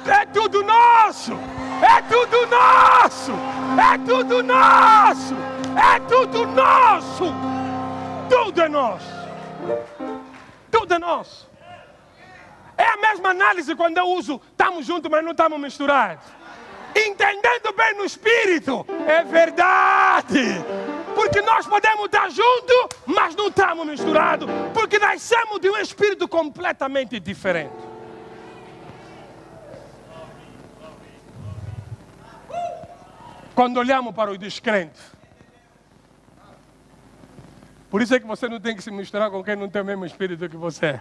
É tudo nosso. É tudo nosso. É tudo nosso. É tudo nosso. Tudo é nosso. Tudo é nosso. É a mesma análise quando eu uso estamos juntos, mas não estamos misturados. Entendendo bem no espírito, é verdade. Porque nós podemos estar juntos, mas não estamos misturados. Porque nascemos de um espírito completamente diferente. Quando olhamos para os descrentes. Por isso é que você não tem que se misturar com quem não tem o mesmo espírito que você.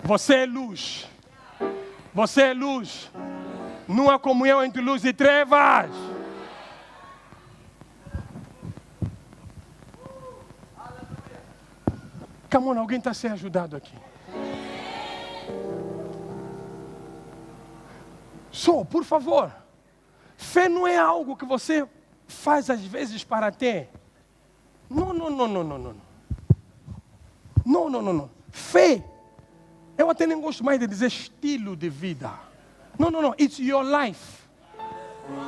Você é luz. Você é luz. Não há comunhão entre luz e trevas. Come on, alguém está sendo ajudado aqui. Por favor. Fé não é algo que você faz às vezes para ter. Não. Não. Fé, eu até nem gosto mais de dizer estilo de vida. Não. It's your life.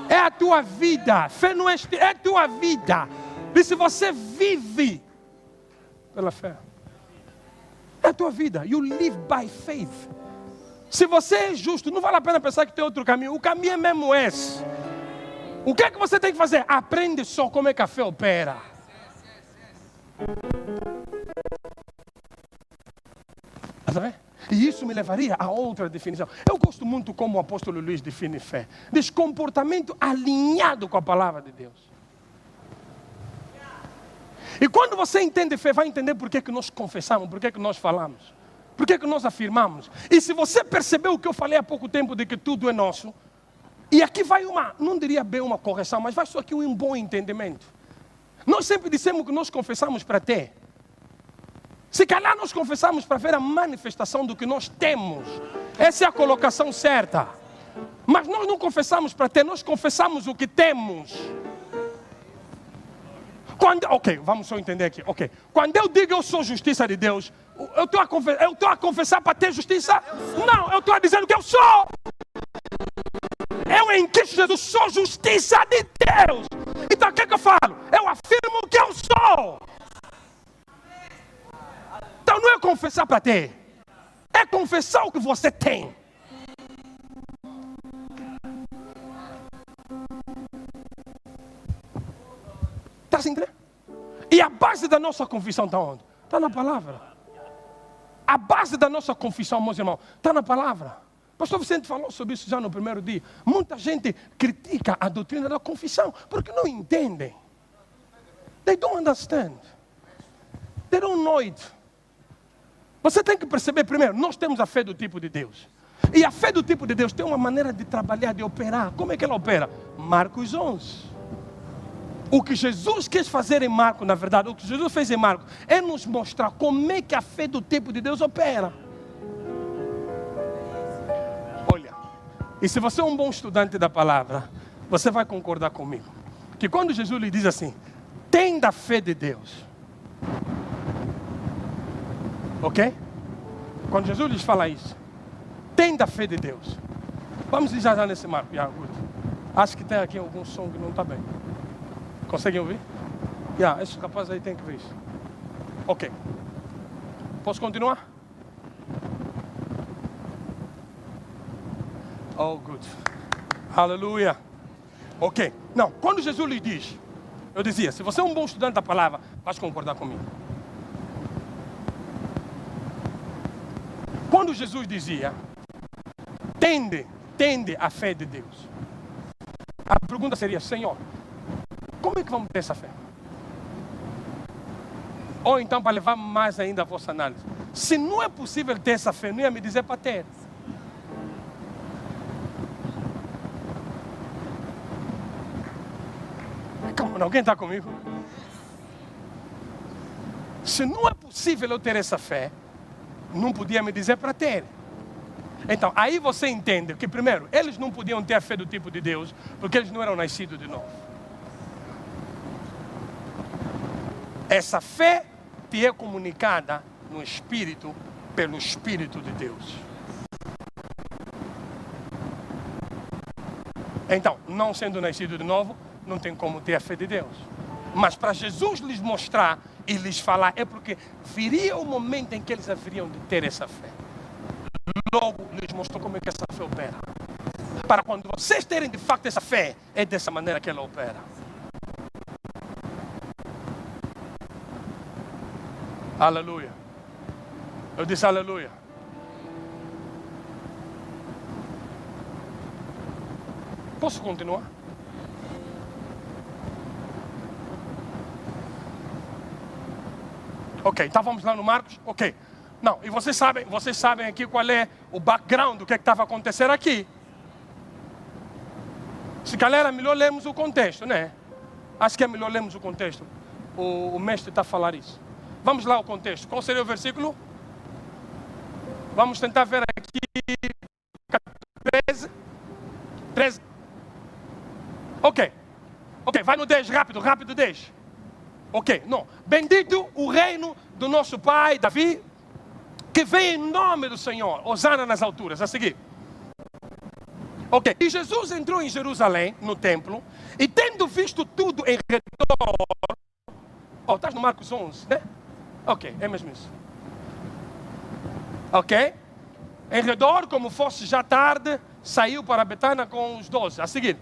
É a tua vida. Fé não é estilo, é a tua vida. E se você vive pela fé. É a tua vida. You live by faith. Se você é justo, não vale a pena pensar que tem outro caminho. O caminho é mesmo esse. O que é que você tem que fazer? Aprende só como é que a fé opera. Está vendo? E isso me levaria a outra definição. Eu gosto muito como o apóstolo Luís define fé. Diz comportamento alinhado com a palavra de Deus. E quando você entende fé, vai entender por que nós confessamos, por que nós falamos, por que nós afirmamos. E se você percebeu o que eu falei há pouco tempo de que tudo é nosso, e aqui vai uma, não diria bem uma correção, mas vai só aqui um bom entendimento. Nós sempre dissemos que nós confessamos para ter. Se calhar nós confessamos para ver a manifestação do que nós temos. Essa é a colocação certa. Mas nós não confessamos para ter, nós confessamos o que temos. Ok, vamos só entender aqui. Ok, quando eu digo eu sou justiça de Deus, eu estou a confessar para ter justiça? Não, eu estou a dizer que eu sou. Eu em Cristo Jesus sou justiça de Deus. Então o que eu falo? Eu afirmo que eu sou. Então não é confessar para ter. É confessar o que você tem. Está assim, né? E a base da nossa confissão está onde? Está na palavra. A base da nossa confissão, meus irmãos, está na palavra. O pastor Vicente falou sobre isso já no primeiro dia. Muita gente critica a doutrina da confissão porque não entendem. They don't understand. They don't know it. Você tem que perceber primeiro, nós temos a fé do tipo de Deus. E a fé do tipo de Deus tem uma maneira de trabalhar, de operar. Como é que ela opera? Marcos 11. O que Jesus quis fazer em Marcos, na verdade, o que Jesus fez em Marcos, é nos mostrar como é que a fé do tipo de Deus opera. Olha, e se você é um bom estudante da palavra, você vai concordar comigo. Que quando Jesus lhe diz assim, tem da fé de Deus. Ok? Quando Jesus lhes fala isso, tem da fé de Deus. Vamos já nesse marco. Acho que tem aqui algum som que não está bem. Conseguem ouvir? Esses rapazes aí tem que ver isso. Ok. Posso continuar? Oh, good. Aleluia. Ok. Não, quando Jesus lhe diz, eu dizia, se você é um bom estudante da palavra, vais concordar comigo. Quando Jesus dizia, tende a fé de Deus. A pergunta seria, Senhor, como é que vamos ter essa fé? Ou então, para levar mais ainda a vossa análise, se não é possível ter essa fé, não ia me dizer para ter. Calma, alguém está comigo? Se não é possível eu ter essa fé, não podia me dizer para ter. Então, aí você entende que, primeiro, eles não podiam ter a fé do tipo de Deus, porque eles não eram nascidos de novo. Essa fé te é comunicada no Espírito, pelo Espírito de Deus. Então, não sendo nascido de novo, não tem como ter a fé de Deus. Mas para Jesus lhes mostrar e lhes falar, é porque viria o momento em que eles haveriam de ter essa fé. Logo lhes mostrou como é que essa fé opera. Para quando vocês terem de facto essa fé, é dessa maneira que ela opera. Aleluia. Eu disse aleluia. Posso continuar? Ok, então vamos lá no Marcos. Ok. Não, e vocês sabem aqui qual é o background do que estava acontecendo aqui. Se calhar é melhor lermos o contexto, né? Acho que é melhor lermos o contexto. O mestre está a falar isso. Vamos lá ao contexto. Qual seria o versículo? Vamos tentar ver aqui. 13. Ok, vai no 10, rápido 10. Ok, não. Bendito o reino do nosso pai, Davi, que vem em nome do Senhor. Hosana nas alturas. A seguir. Ok, e Jesus entrou em Jerusalém, no templo, e tendo visto tudo em redor. Estás no Marcos 11, né? Ok, é mesmo isso. Ok? Em redor, como fosse já tarde, saiu para Betânia com os 12. A seguir.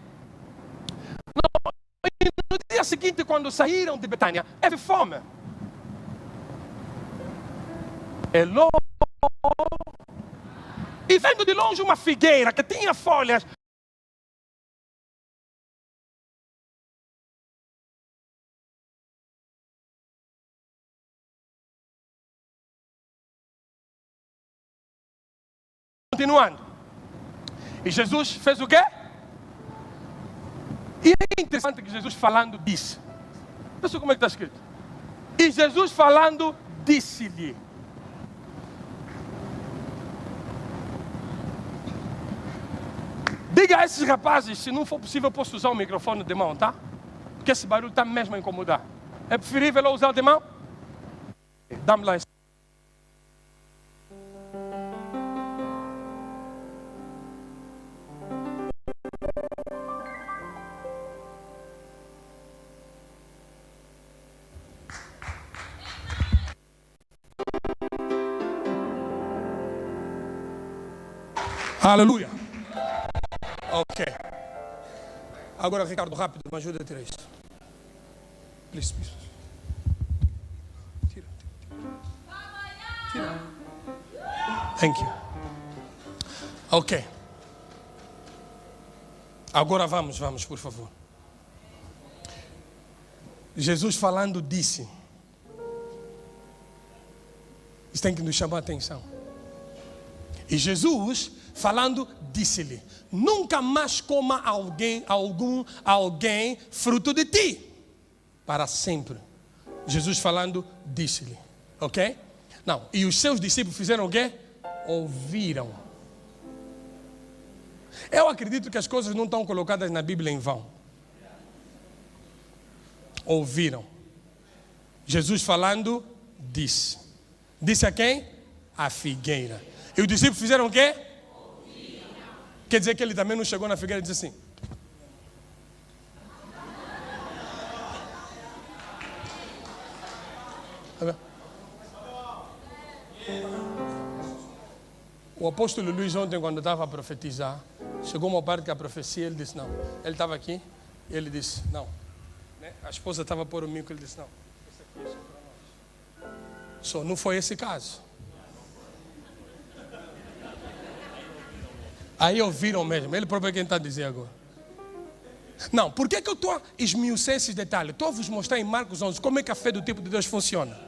No dia seguinte, quando saíram de Betânia, teve fome. Elô. E vendo de longe uma figueira que tinha folhas. Continuando. E Jesus fez o quê? E é interessante que Jesus falando disse. Pensa como é que está escrito. E Jesus falando disse-lhe. Diga a esses rapazes, se não for possível, eu posso usar o microfone de mão, tá? Porque esse barulho está mesmo a incomodar. É preferível eu usar o de mão? Dá-me lá esse. Aleluia. Ok. Agora, Ricardo, rápido, me ajuda a tirar isso. Please, please. Tira. Thank you. Ok. Agora vamos, por favor. Jesus falando disse. Isso tem que nos chamar a atenção. E Jesus falando disse-lhe: nunca mais coma alguém fruto de ti, para sempre. Jesus falando disse-lhe, ok? Não, e os seus discípulos fizeram o quê? Ouviram. Eu acredito que as coisas não estão colocadas na Bíblia em vão. Ouviram. Jesus falando disse. Disse a quem? A figueira. E os discípulos fizeram o quê? Quer dizer que ele também não chegou na figueira e disse assim. O apóstolo Luís ontem, quando estava a profetizar, chegou uma parte que a profecia, ele disse não. Ele estava aqui e ele disse não. A esposa estava a pôr o mico, ele disse não. Esse aqui é só para nós. Só não foi esse caso. Aí ouviram mesmo, ele próprio é quem está a dizer agora. Não, por que eu estou a esmiuçar esses detalhes? Estou a vos mostrar em Marcos 11 como é que a fé do tipo de Deus funciona.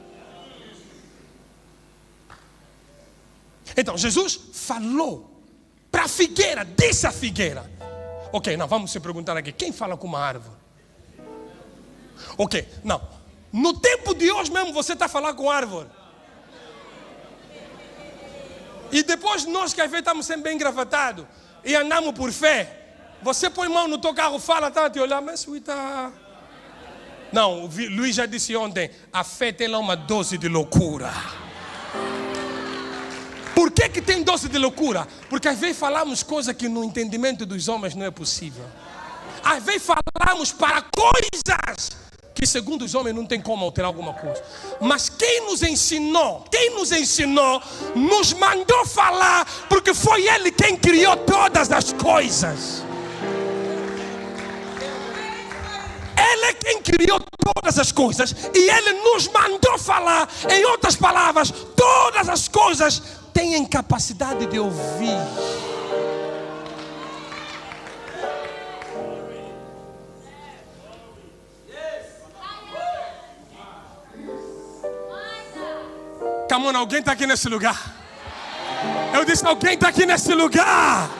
Então, Jesus falou para a figueira, disse a figueira. Ok, não, vamos se perguntar aqui, quem fala com uma árvore? Ok, não, no tempo de hoje mesmo você está a falar com árvore. E depois nós que às vezes estamos sempre bem engravatados e andamos por fé, você põe mão no teu carro, fala, está a te olhar, mas está... Não, o Luís já disse ontem, a fé tem lá uma dose de loucura. Por que tem dose de loucura? Porque às vezes falamos coisas que no entendimento dos homens não é possível. Às vezes falamos para coisas que segundo os homens não tem como alterar alguma coisa. Mas quem nos ensinou, nos mandou falar, porque foi Ele quem criou todas as coisas. Ele é quem criou todas as coisas e Ele nos mandou falar. Em outras palavras, todas as coisas têm capacidade de ouvir. Come on, alguém está aqui nesse lugar? Eu disse, alguém está aqui nesse lugar?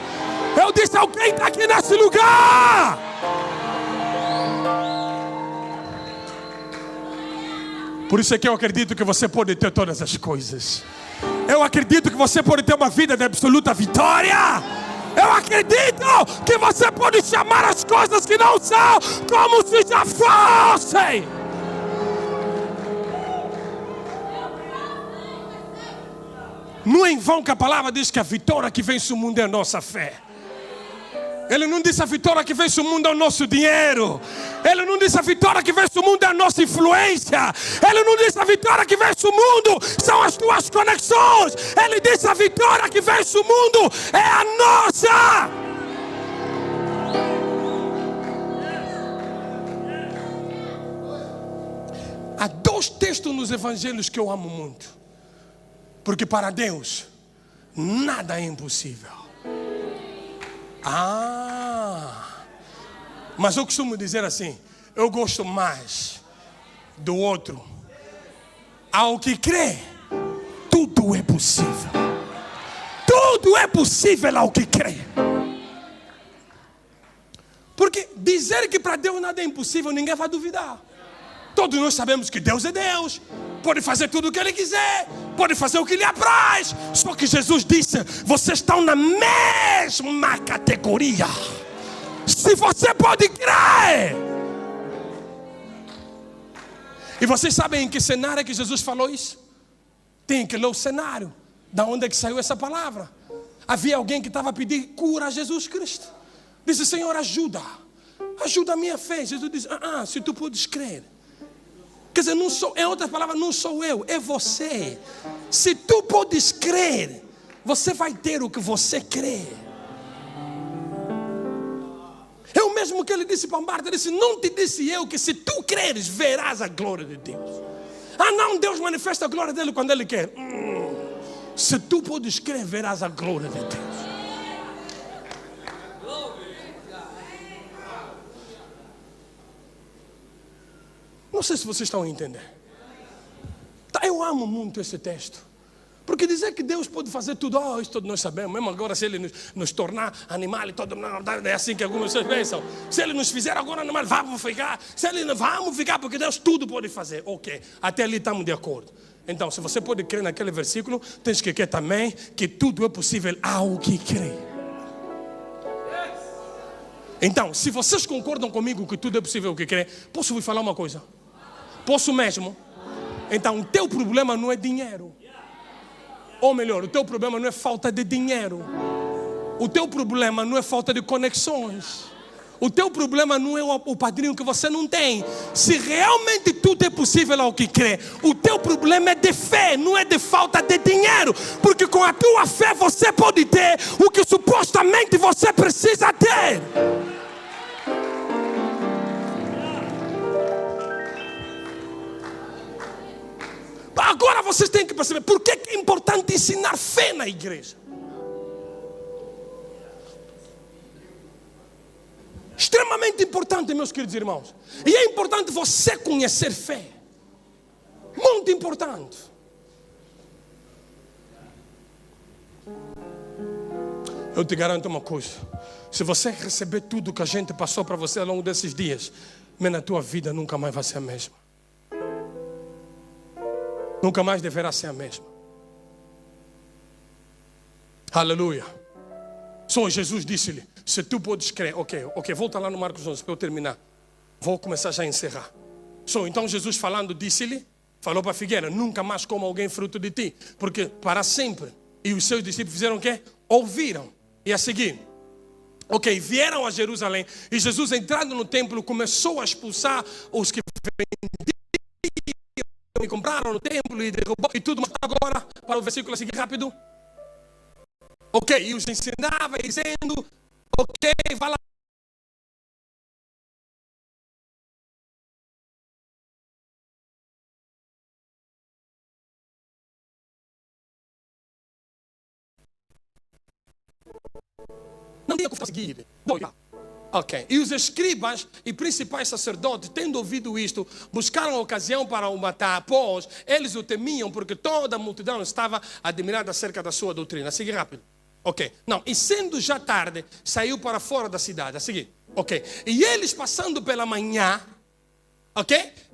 Eu disse, alguém está aqui nesse lugar? Por isso é que eu acredito que você pode ter todas as coisas. Eu acredito que você pode ter uma vida de absoluta vitória. Eu acredito que você pode chamar as coisas que não são como se já fossem. Não é em vão que a palavra diz que a vitória que vence o mundo é a nossa fé. Ele não disse a vitória que vence o mundo é o nosso dinheiro. Ele não disse a vitória que vence o mundo é a nossa influência. Ele não disse a vitória que vence o mundo são as tuas conexões. Ele disse a vitória que vence o mundo é a nossa. Há 2 textos nos evangelhos que eu amo muito. Porque para Deus nada é impossível. Mas eu costumo dizer assim, eu gosto mais do outro. Ao que crê, tudo é possível. Tudo é possível ao que crê. Porque dizer que para Deus nada é impossível, ninguém vai duvidar. Todos nós sabemos que Deus é Deus. Pode fazer tudo o que Ele quiser. Pode fazer o que lhe apraz. Só que Jesus disse, vocês estão na mesma categoria. Se você pode crer. E vocês sabem em que cenário é que Jesus falou isso? Tem que ler o cenário. Da onde é que saiu essa palavra? Havia alguém que estava a pedir cura a Jesus Cristo. Disse, Senhor, ajuda a minha fé. Jesus disse, se tu podes crer. Quer dizer, não sou, em outras palavras, não sou eu, é você. Se tu podes crer, você vai ter o que você crê. É o mesmo que ele disse para Marta, ele disse, não te disse eu que se tu creres, verás a glória de Deus. Não, Deus manifesta a glória dele quando ele quer. Se tu podes crer, verás a glória de Deus. Não sei se vocês estão a entender. Eu amo muito esse texto. Porque dizer que Deus pode fazer tudo, isso todos nós sabemos. Mesmo agora, se Ele nos tornar animal, é assim que algumas pessoas pensam. Se Ele nos fizer agora animal, vamos ficar. Se Ele não, vamos ficar, porque Deus tudo pode fazer. Ok, até ali estamos de acordo. Então, se você pode crer naquele versículo, tens que crer também que tudo é possível ao que crê. Então, se vocês concordam comigo que tudo é possível ao que crê, posso vos falar uma coisa? Posso mesmo? Então, o teu problema não é dinheiro. Ou melhor, o teu problema não é falta de dinheiro. O teu problema não é falta de conexões. O teu problema não é o padrinho que você não tem. Se realmente tudo é possível ao que crê, o teu problema é de fé, não é de falta de dinheiro. Porque com a tua fé você pode ter o que supostamente você precisa ter. Agora vocês têm que perceber por que é importante ensinar fé na igreja. Extremamente importante, meus queridos irmãos. E é importante você conhecer fé. Muito importante. Eu te garanto uma coisa. Se você receber tudo que a gente passou para você ao longo desses dias, a tua vida nunca mais vai ser a mesma. Nunca mais deverá ser a mesma. Aleluia. Só Jesus disse-lhe, se tu podes crer, ok, volta lá no Marcos 11 para eu terminar. Vou começar já a encerrar. Então Jesus falando, disse-lhe, falou para a figueira, nunca mais coma alguém fruto de ti, porque para sempre. E os seus discípulos fizeram o quê? Ouviram. E a seguir, vieram a Jerusalém, e Jesus entrando no templo, começou a expulsar os que vendiam e compraram no templo e derrubou e tudo. Mas agora, para o versículo a seguir, rápido. E os ensinava dizendo, vai lá. Não tinha como seguir. E os escribas e principais sacerdotes, tendo ouvido isto, buscaram a ocasião para o matar, pois eles o temiam, porque toda a multidão estava admirada acerca da sua doutrina. A seguir rápido. E sendo já tarde, saiu para fora da cidade. A seguir. E eles passando pela manhã,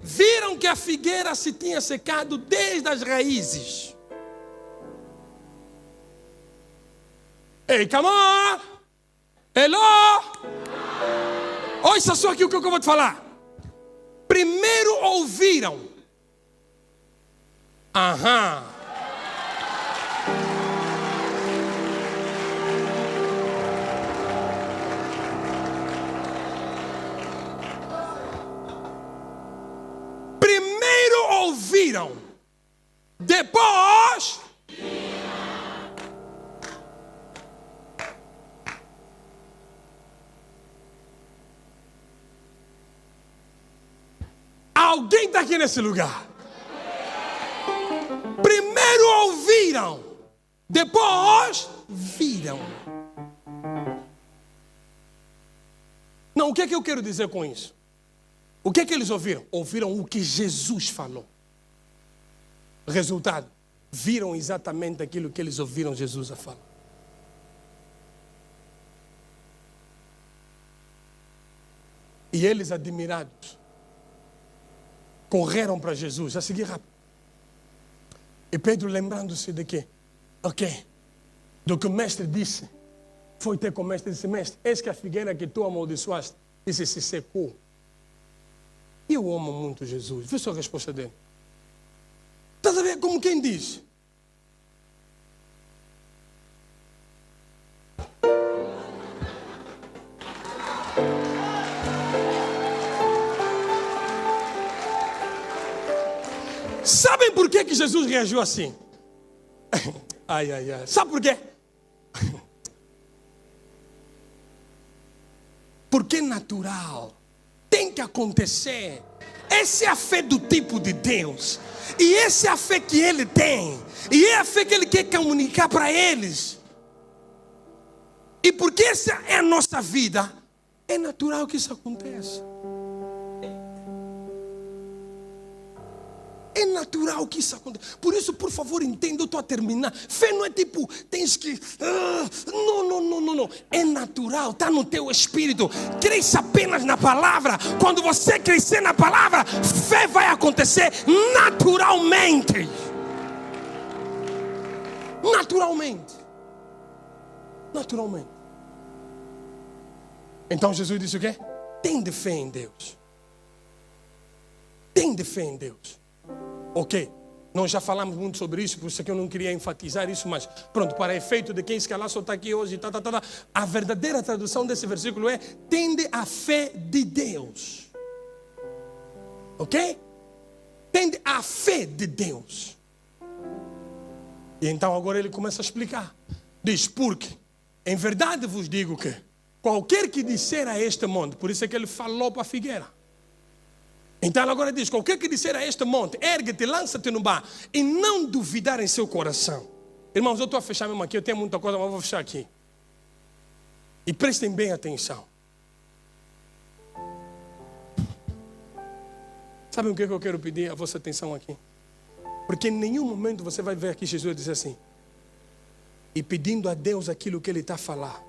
viram que a figueira se tinha secado desde as raízes. Ei, come on! Hello! Ouça só aqui o que eu vou te falar. Primeiro ouviram. ouviram. Depois... Alguém está aqui nesse lugar. Primeiro ouviram, depois viram. Não, o que é que eu quero dizer com isso? O que é que eles ouviram? Ouviram o que Jesus falou. Resultado, viram exatamente aquilo que eles ouviram Jesus a falar. E eles, admirados, correram para Jesus, a seguir rápido. E Pedro, lembrando-se de que, do que o mestre disse, foi ter com o mestre e disse: mestre, eis que a figueira que tu amaldiçoaste, disse, se secou. E eu amo muito Jesus. Vê só a resposta dele. Estás a ver como quem diz? Sabem por que Jesus reagiu assim? Ai. Sabe por quê? Porque é natural. Tem que acontecer. Essa é a fé do tipo de Deus. E essa é a fé que Ele tem. E é a fé que Ele quer comunicar para eles. E porque essa é a nossa vida, é natural que isso aconteça. É natural que isso aconteça. Por isso, por favor, entenda, eu estou a terminar. Fé não é tipo, tens que... Não. É natural, está no teu espírito. Cresça apenas na palavra. Quando você crescer na palavra, fé vai acontecer naturalmente. Naturalmente. Então Jesus disse o quê? Tem fé em Deus. Ok, nós já falamos muito sobre isso, por isso que eu não queria enfatizar isso, mas pronto, para efeito de quem se calhar só está aqui hoje, a verdadeira tradução desse versículo é: tende a fé de Deus. Ok? Tende a fé de Deus. E então agora ele começa a explicar. Diz, porque em verdade vos digo que qualquer que disser a este monte, por isso é que ele falou para a figueira. Então agora diz, qualquer que disser a este monte, ergue-te, lança-te no mar, e não duvidar em seu coração. Irmãos, eu estou a fechar mesmo aqui, eu tenho muita coisa, mas vou fechar aqui. E prestem bem atenção. Sabem o que eu quero pedir a vossa atenção aqui? Porque em nenhum momento você vai ver aqui Jesus dizer assim, e pedindo a Deus aquilo que Ele está a falar.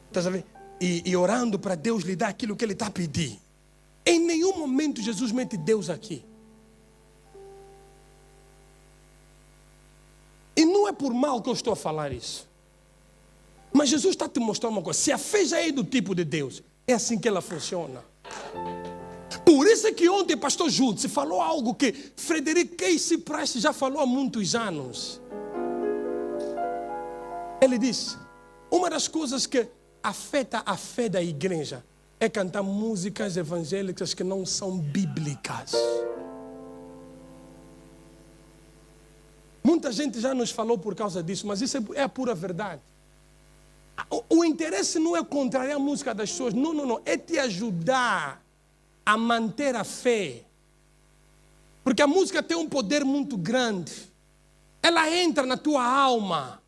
Está a ver? E orando para Deus lhe dar aquilo que Ele está a pedir. Em nenhum momento Jesus mete Deus aqui. E não é por mal que eu estou a falar isso. Mas Jesus está a te mostrar uma coisa. Se a fé já é do tipo de Deus, é assim que ela funciona. Por isso é que ontem, pastor Júlio, se falou algo que Frederic Casey Price já falou há muitos anos. Ele disse, uma das coisas que afeta a fé da igreja é cantar músicas evangélicas que não são bíblicas. Muita gente já nos falou por causa disso, mas isso é a pura verdade. O interesse não é contrariar a música das pessoas, não. É te ajudar a manter a fé. Porque a música tem um poder muito grande. Ela entra na tua alma.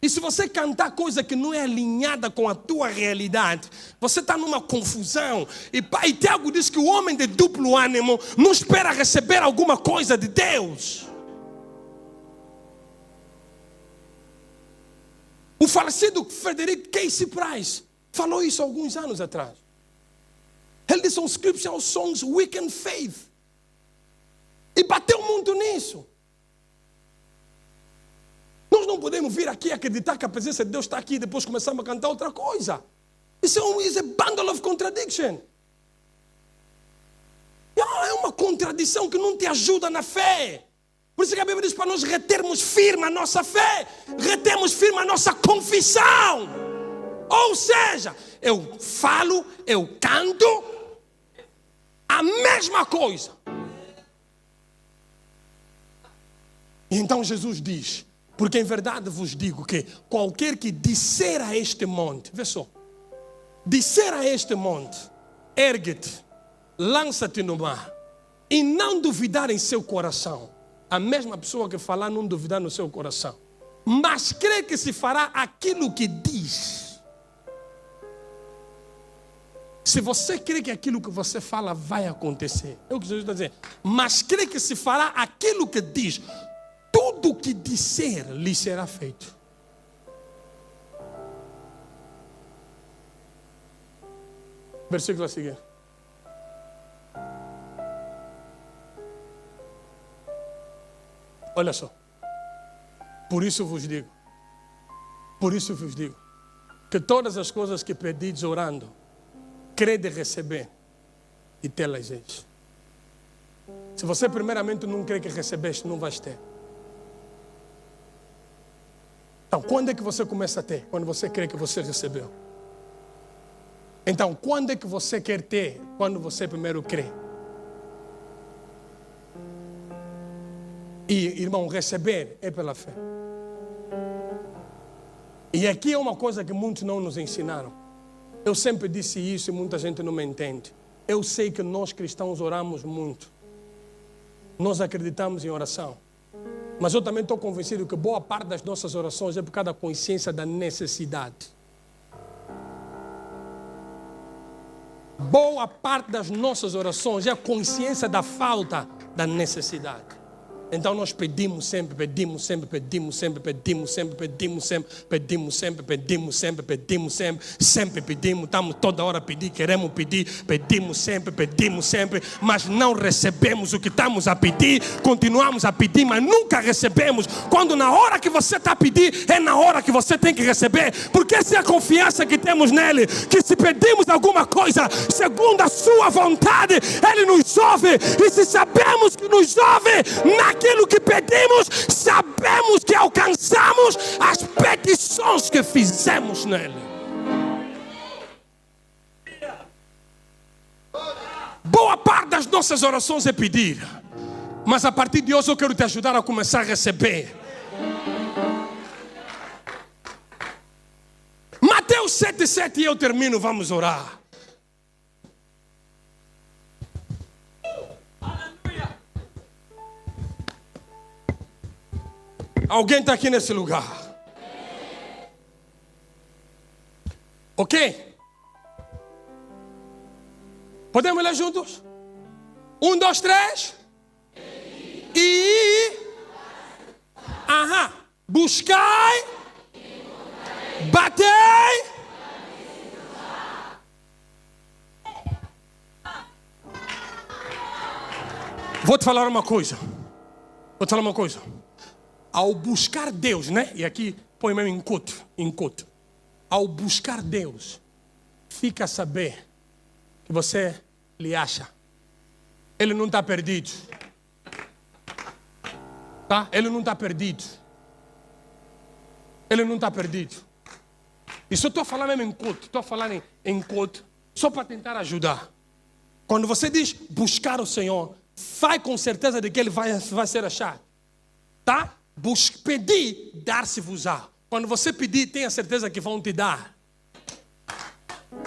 E se você cantar coisa que não é alinhada com a tua realidade, você está numa confusão. E Tiago diz que o homem de duplo ânimo não espera receber alguma coisa de Deus. O falecido Frederic Casey Price falou isso alguns anos atrás. Ele disse, são scriptural songs weaken faith. E bateu muito nisso. Nós não podemos vir aqui acreditar que a presença de Deus está aqui e depois começarmos a cantar outra coisa. Isso é bundle of contradiction. É uma contradição que não te ajuda na fé. Por isso que a Bíblia diz para nós retermos firme a nossa fé. Retermos firme a nossa confissão. Ou seja, eu falo, eu canto a mesma coisa. E então Jesus diz, porque em verdade vos digo que qualquer que disser a este monte, vê só, disser a este monte, ergue-te, lança-te no mar, e não duvidar em seu coração, a mesma pessoa que falar não duvidar no seu coração, mas crê que se fará aquilo que diz. Se você crê que aquilo que você fala vai acontecer, é o que Jesus está dizendo, mas crê que se fará aquilo que diz, tudo o que disser lhe será feito. Versículo a seguir. Olha só. Por isso vos digo, que todas as coisas que pedis orando, crede receber e tê-las eis. Se você primeiramente não crê que recebeste, não vais ter. Então, quando é que você começa a ter? Quando você crê que você recebeu. Então, quando é que você quer ter? Quando você primeiro crê. E, irmão, receber é pela fé. E aqui é uma coisa que muitos não nos ensinaram. Eu sempre disse isso e muita gente não me entende. Eu sei que nós cristãos oramos muito. Nós acreditamos em oração. Mas eu também estou convencido que boa parte das nossas orações é por causa da consciência da necessidade. Boa parte das nossas orações é a consciência da falta da necessidade. Então nós pedimos sempre, sempre pedimos, estamos toda hora a pedir, queremos pedir, pedimos sempre, mas não recebemos o que estamos a pedir, continuamos a pedir, mas nunca recebemos, quando na hora que você está a pedir, é na hora que você tem que receber, porque essa é a confiança que temos nele, que se pedimos alguma coisa, segundo a sua vontade, ele nos ouve, e se sabemos que nos ouve, naquilo que pedimos, sabemos que alcançamos as petições que fizemos nele. Boa parte das nossas orações é pedir, mas a partir de hoje eu quero te ajudar a começar a receber. Mateus 7,7 e eu termino, vamos orar. Alguém está aqui nesse lugar? Ok? Podemos ler juntos? 1, 2, 3. E... buscai. Batei. Vou te falar uma coisa. Ao buscar Deus, né? E aqui põe mesmo em culto. Ao buscar Deus, fica a saber que você lhe acha. Ele não está perdido. Tá? Ele não está perdido. Isso eu estou falando mesmo em culto. Estou falando em culto só para tentar ajudar. Quando você diz buscar o Senhor, vai com certeza de que Ele vai ser achado. Tá? Pedir, dar-se-vos-á. Quando você pedir, tenha certeza que vão te dar.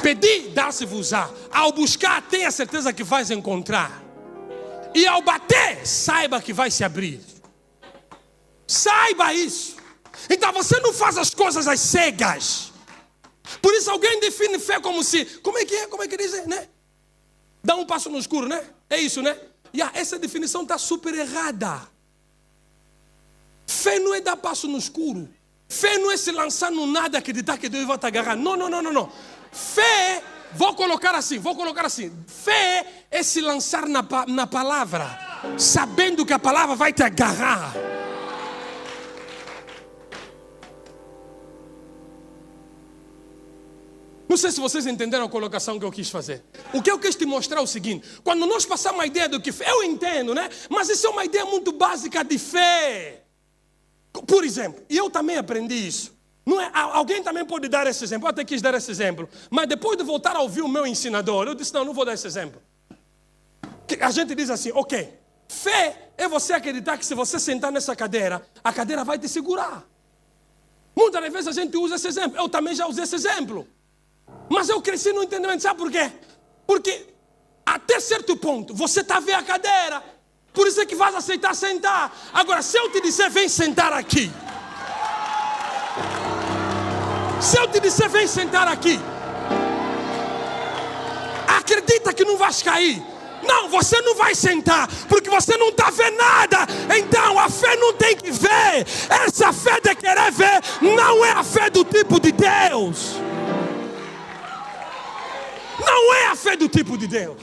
Pedir, dar-se-vos-á. Ao buscar, tenha certeza que vais encontrar. E ao bater, saiba que vai se abrir. Saiba isso. Então você não faz as coisas às cegas. Por isso alguém define fé como se... Como é que dizem, né? Dá um passo no escuro, né? É isso, né? Essa definição está super errada. Fé não é dar passo no escuro. Fé não é se lançar no nada, acreditar que Deus vai te agarrar. Não. Fé, vou colocar assim. Fé é se lançar na palavra, sabendo que a palavra vai te agarrar. Não sei se vocês entenderam a colocação que eu quis fazer. O que eu quis te mostrar é o seguinte. Quando nós passamos a ideia do que fé, eu entendo, né? Mas isso é uma ideia muito básica de fé. Por exemplo, e eu também aprendi isso. Não é, alguém também pode dar esse exemplo. Eu até quis dar esse exemplo. Mas depois de voltar a ouvir o meu ensinador, eu disse, não vou dar esse exemplo. A gente diz assim, ok, fé é você acreditar que se você sentar nessa cadeira, a cadeira vai te segurar. Muitas das vezes a gente usa esse exemplo. Eu também já usei esse exemplo. Mas eu cresci no entendimento. Sabe por quê? Porque até certo ponto você está a ver a cadeira. Por isso é que vais aceitar sentar. Agora, se eu te disser, vem sentar aqui. Se eu te disser, vem sentar aqui. Acredita que não vais cair. Não, você não vai sentar, porque você não está vendo nada. Então a fé não tem que ver. Essa fé de querer ver não é a fé do tipo de Deus. Não é a fé do tipo de Deus.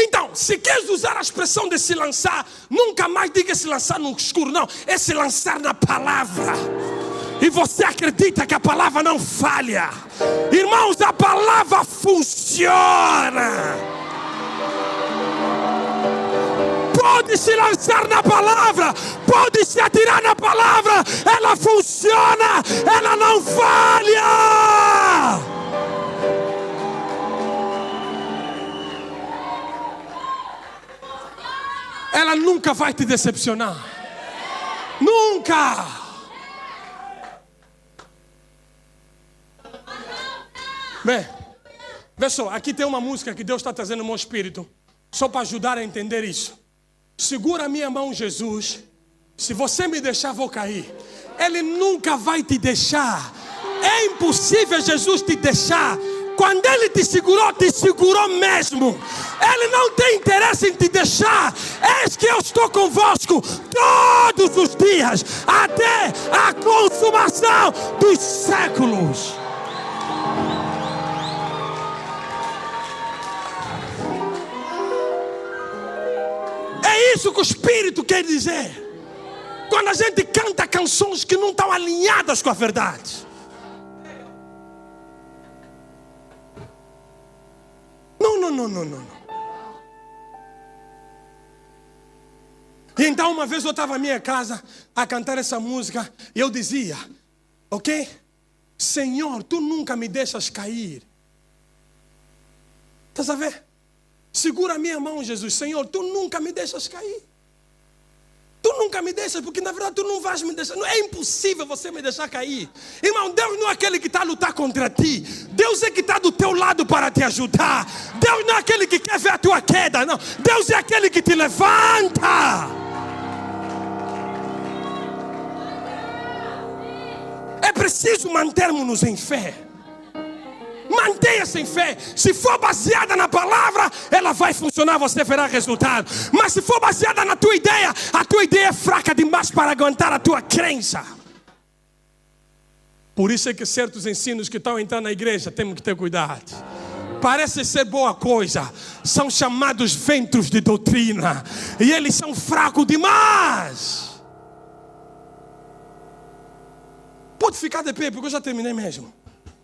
Então, se queres usar a expressão de se lançar, nunca mais diga se lançar no escuro, não. É se lançar na palavra. E você acredita que a palavra não falha. Irmãos, a palavra funciona. Pode se lançar na palavra, pode se atirar na palavra. Ela funciona, ela não falha. Ela nunca vai te decepcionar. Nunca. Bem, vê só, aqui tem uma música que Deus está trazendo no meu espírito, só para ajudar a entender isso. Segura a minha mão, Jesus. Se você me deixar, vou cair. Ele nunca vai te deixar. É impossível Jesus te deixar. Quando Ele te segurou mesmo. Ele não tem interesse em te deixar. Eis que eu estou convosco todos os dias, até a consumação dos séculos. É isso que o Espírito quer dizer. Quando a gente canta canções que não estão alinhadas com a verdade. Não. E então uma vez eu estava na minha casa a cantar essa música e eu dizia, ok? Senhor, Tu nunca me deixas cair. Estás a ver? Segura a minha mão, Jesus. Senhor, Tu nunca me deixas cair. Tu nunca me deixas, porque na verdade Tu não vais me deixar. Não é impossível você me deixar cair. Irmão, Deus não é aquele que está a lutar contra ti. Deus é que está do teu lado para te ajudar. Deus não é aquele que quer ver a tua queda, não. Deus é aquele que te levanta. É preciso mantermos-nos em fé. Mantenha-se em fé. Se for baseada na palavra, ela vai funcionar, você verá resultado. Mas se for baseada na tua ideia, a tua ideia é fraca demais para aguentar a tua crença. Por isso é que certos ensinos que estão entrando na igreja, temos que ter cuidado. Parece ser boa coisa, são chamados ventos de doutrina, e eles são fracos demais. Pode ficar de pé, porque eu já terminei mesmo.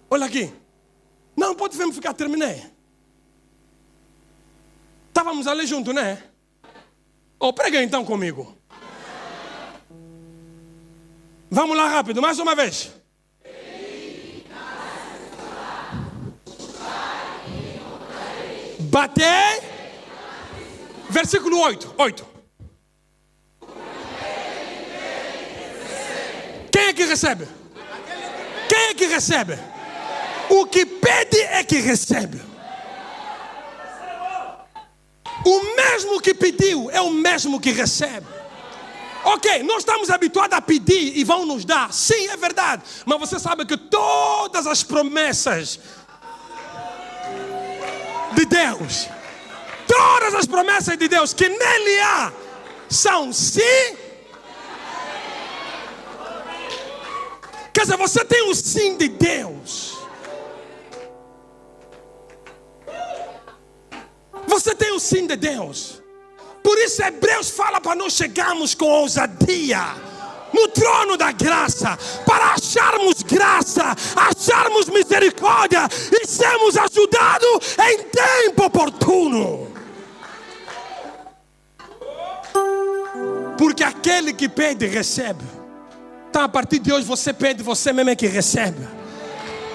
Olha aqui. Não, pode ver-me ficar, terminei. Estávamos ali juntos, né? Prega então comigo. Vamos lá rápido, mais uma vez. Batei. Versículo 8. Quem é que recebe? Quem é que recebe? O que pede é que recebe. O mesmo que pediu é o mesmo que recebe. Ok, nós estamos habituados a pedir e vão nos dar. Sim, é verdade. Mas você sabe que todas as promessas de Deus, todas as promessas de Deus que nele há, são sim. Quer dizer, você tem o sim de Deus. Você tem o sim de Deus. Por isso Hebreus fala para nós chegarmos com ousadia no trono da graça, para acharmos graça, acharmos misericórdia e sermos ajudados em tempo oportuno. Porque aquele que pede, recebe. Então a partir de hoje você pede, você mesmo é que recebe.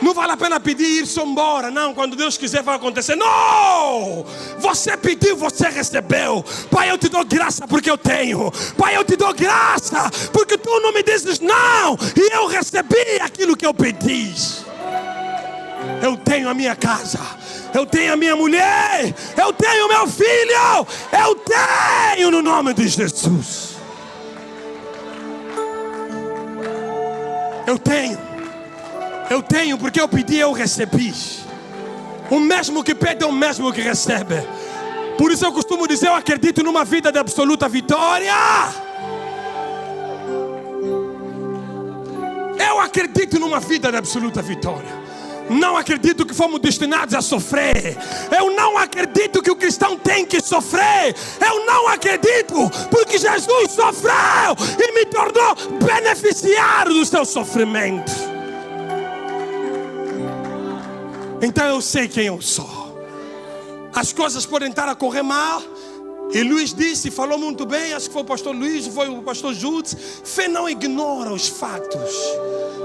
Não vale a pena pedir e ir-se embora. Não, quando Deus quiser vai acontecer. Não! Você pediu, você recebeu. Pai, eu te dou graça porque eu tenho. Pai, eu te dou graça porque tu não me dizes não. E eu recebi aquilo que eu pedi. Eu tenho a minha casa. Eu tenho a minha mulher. Eu tenho o meu filho. Eu tenho no nome de Jesus. Eu tenho porque eu pedi e eu recebi. O mesmo que pede é o mesmo que recebe. Por isso eu costumo dizer, eu acredito numa vida de absoluta vitória. Eu acredito numa vida de absoluta vitória. Não acredito que fomos destinados a sofrer. Eu não acredito que o cristão tem que sofrer. Eu não acredito, porque Jesus sofreu e me tornou beneficiário do seu sofrimento. Então eu sei quem eu sou. As coisas podem estar a correr mal. E Luís disse, falou muito bem, acho que foi o pastor Luís, foi o pastor Judes. Fé não ignora os fatos.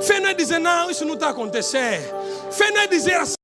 Fé não é dizer, não, isso não está a acontecer. Fé não é dizer assim.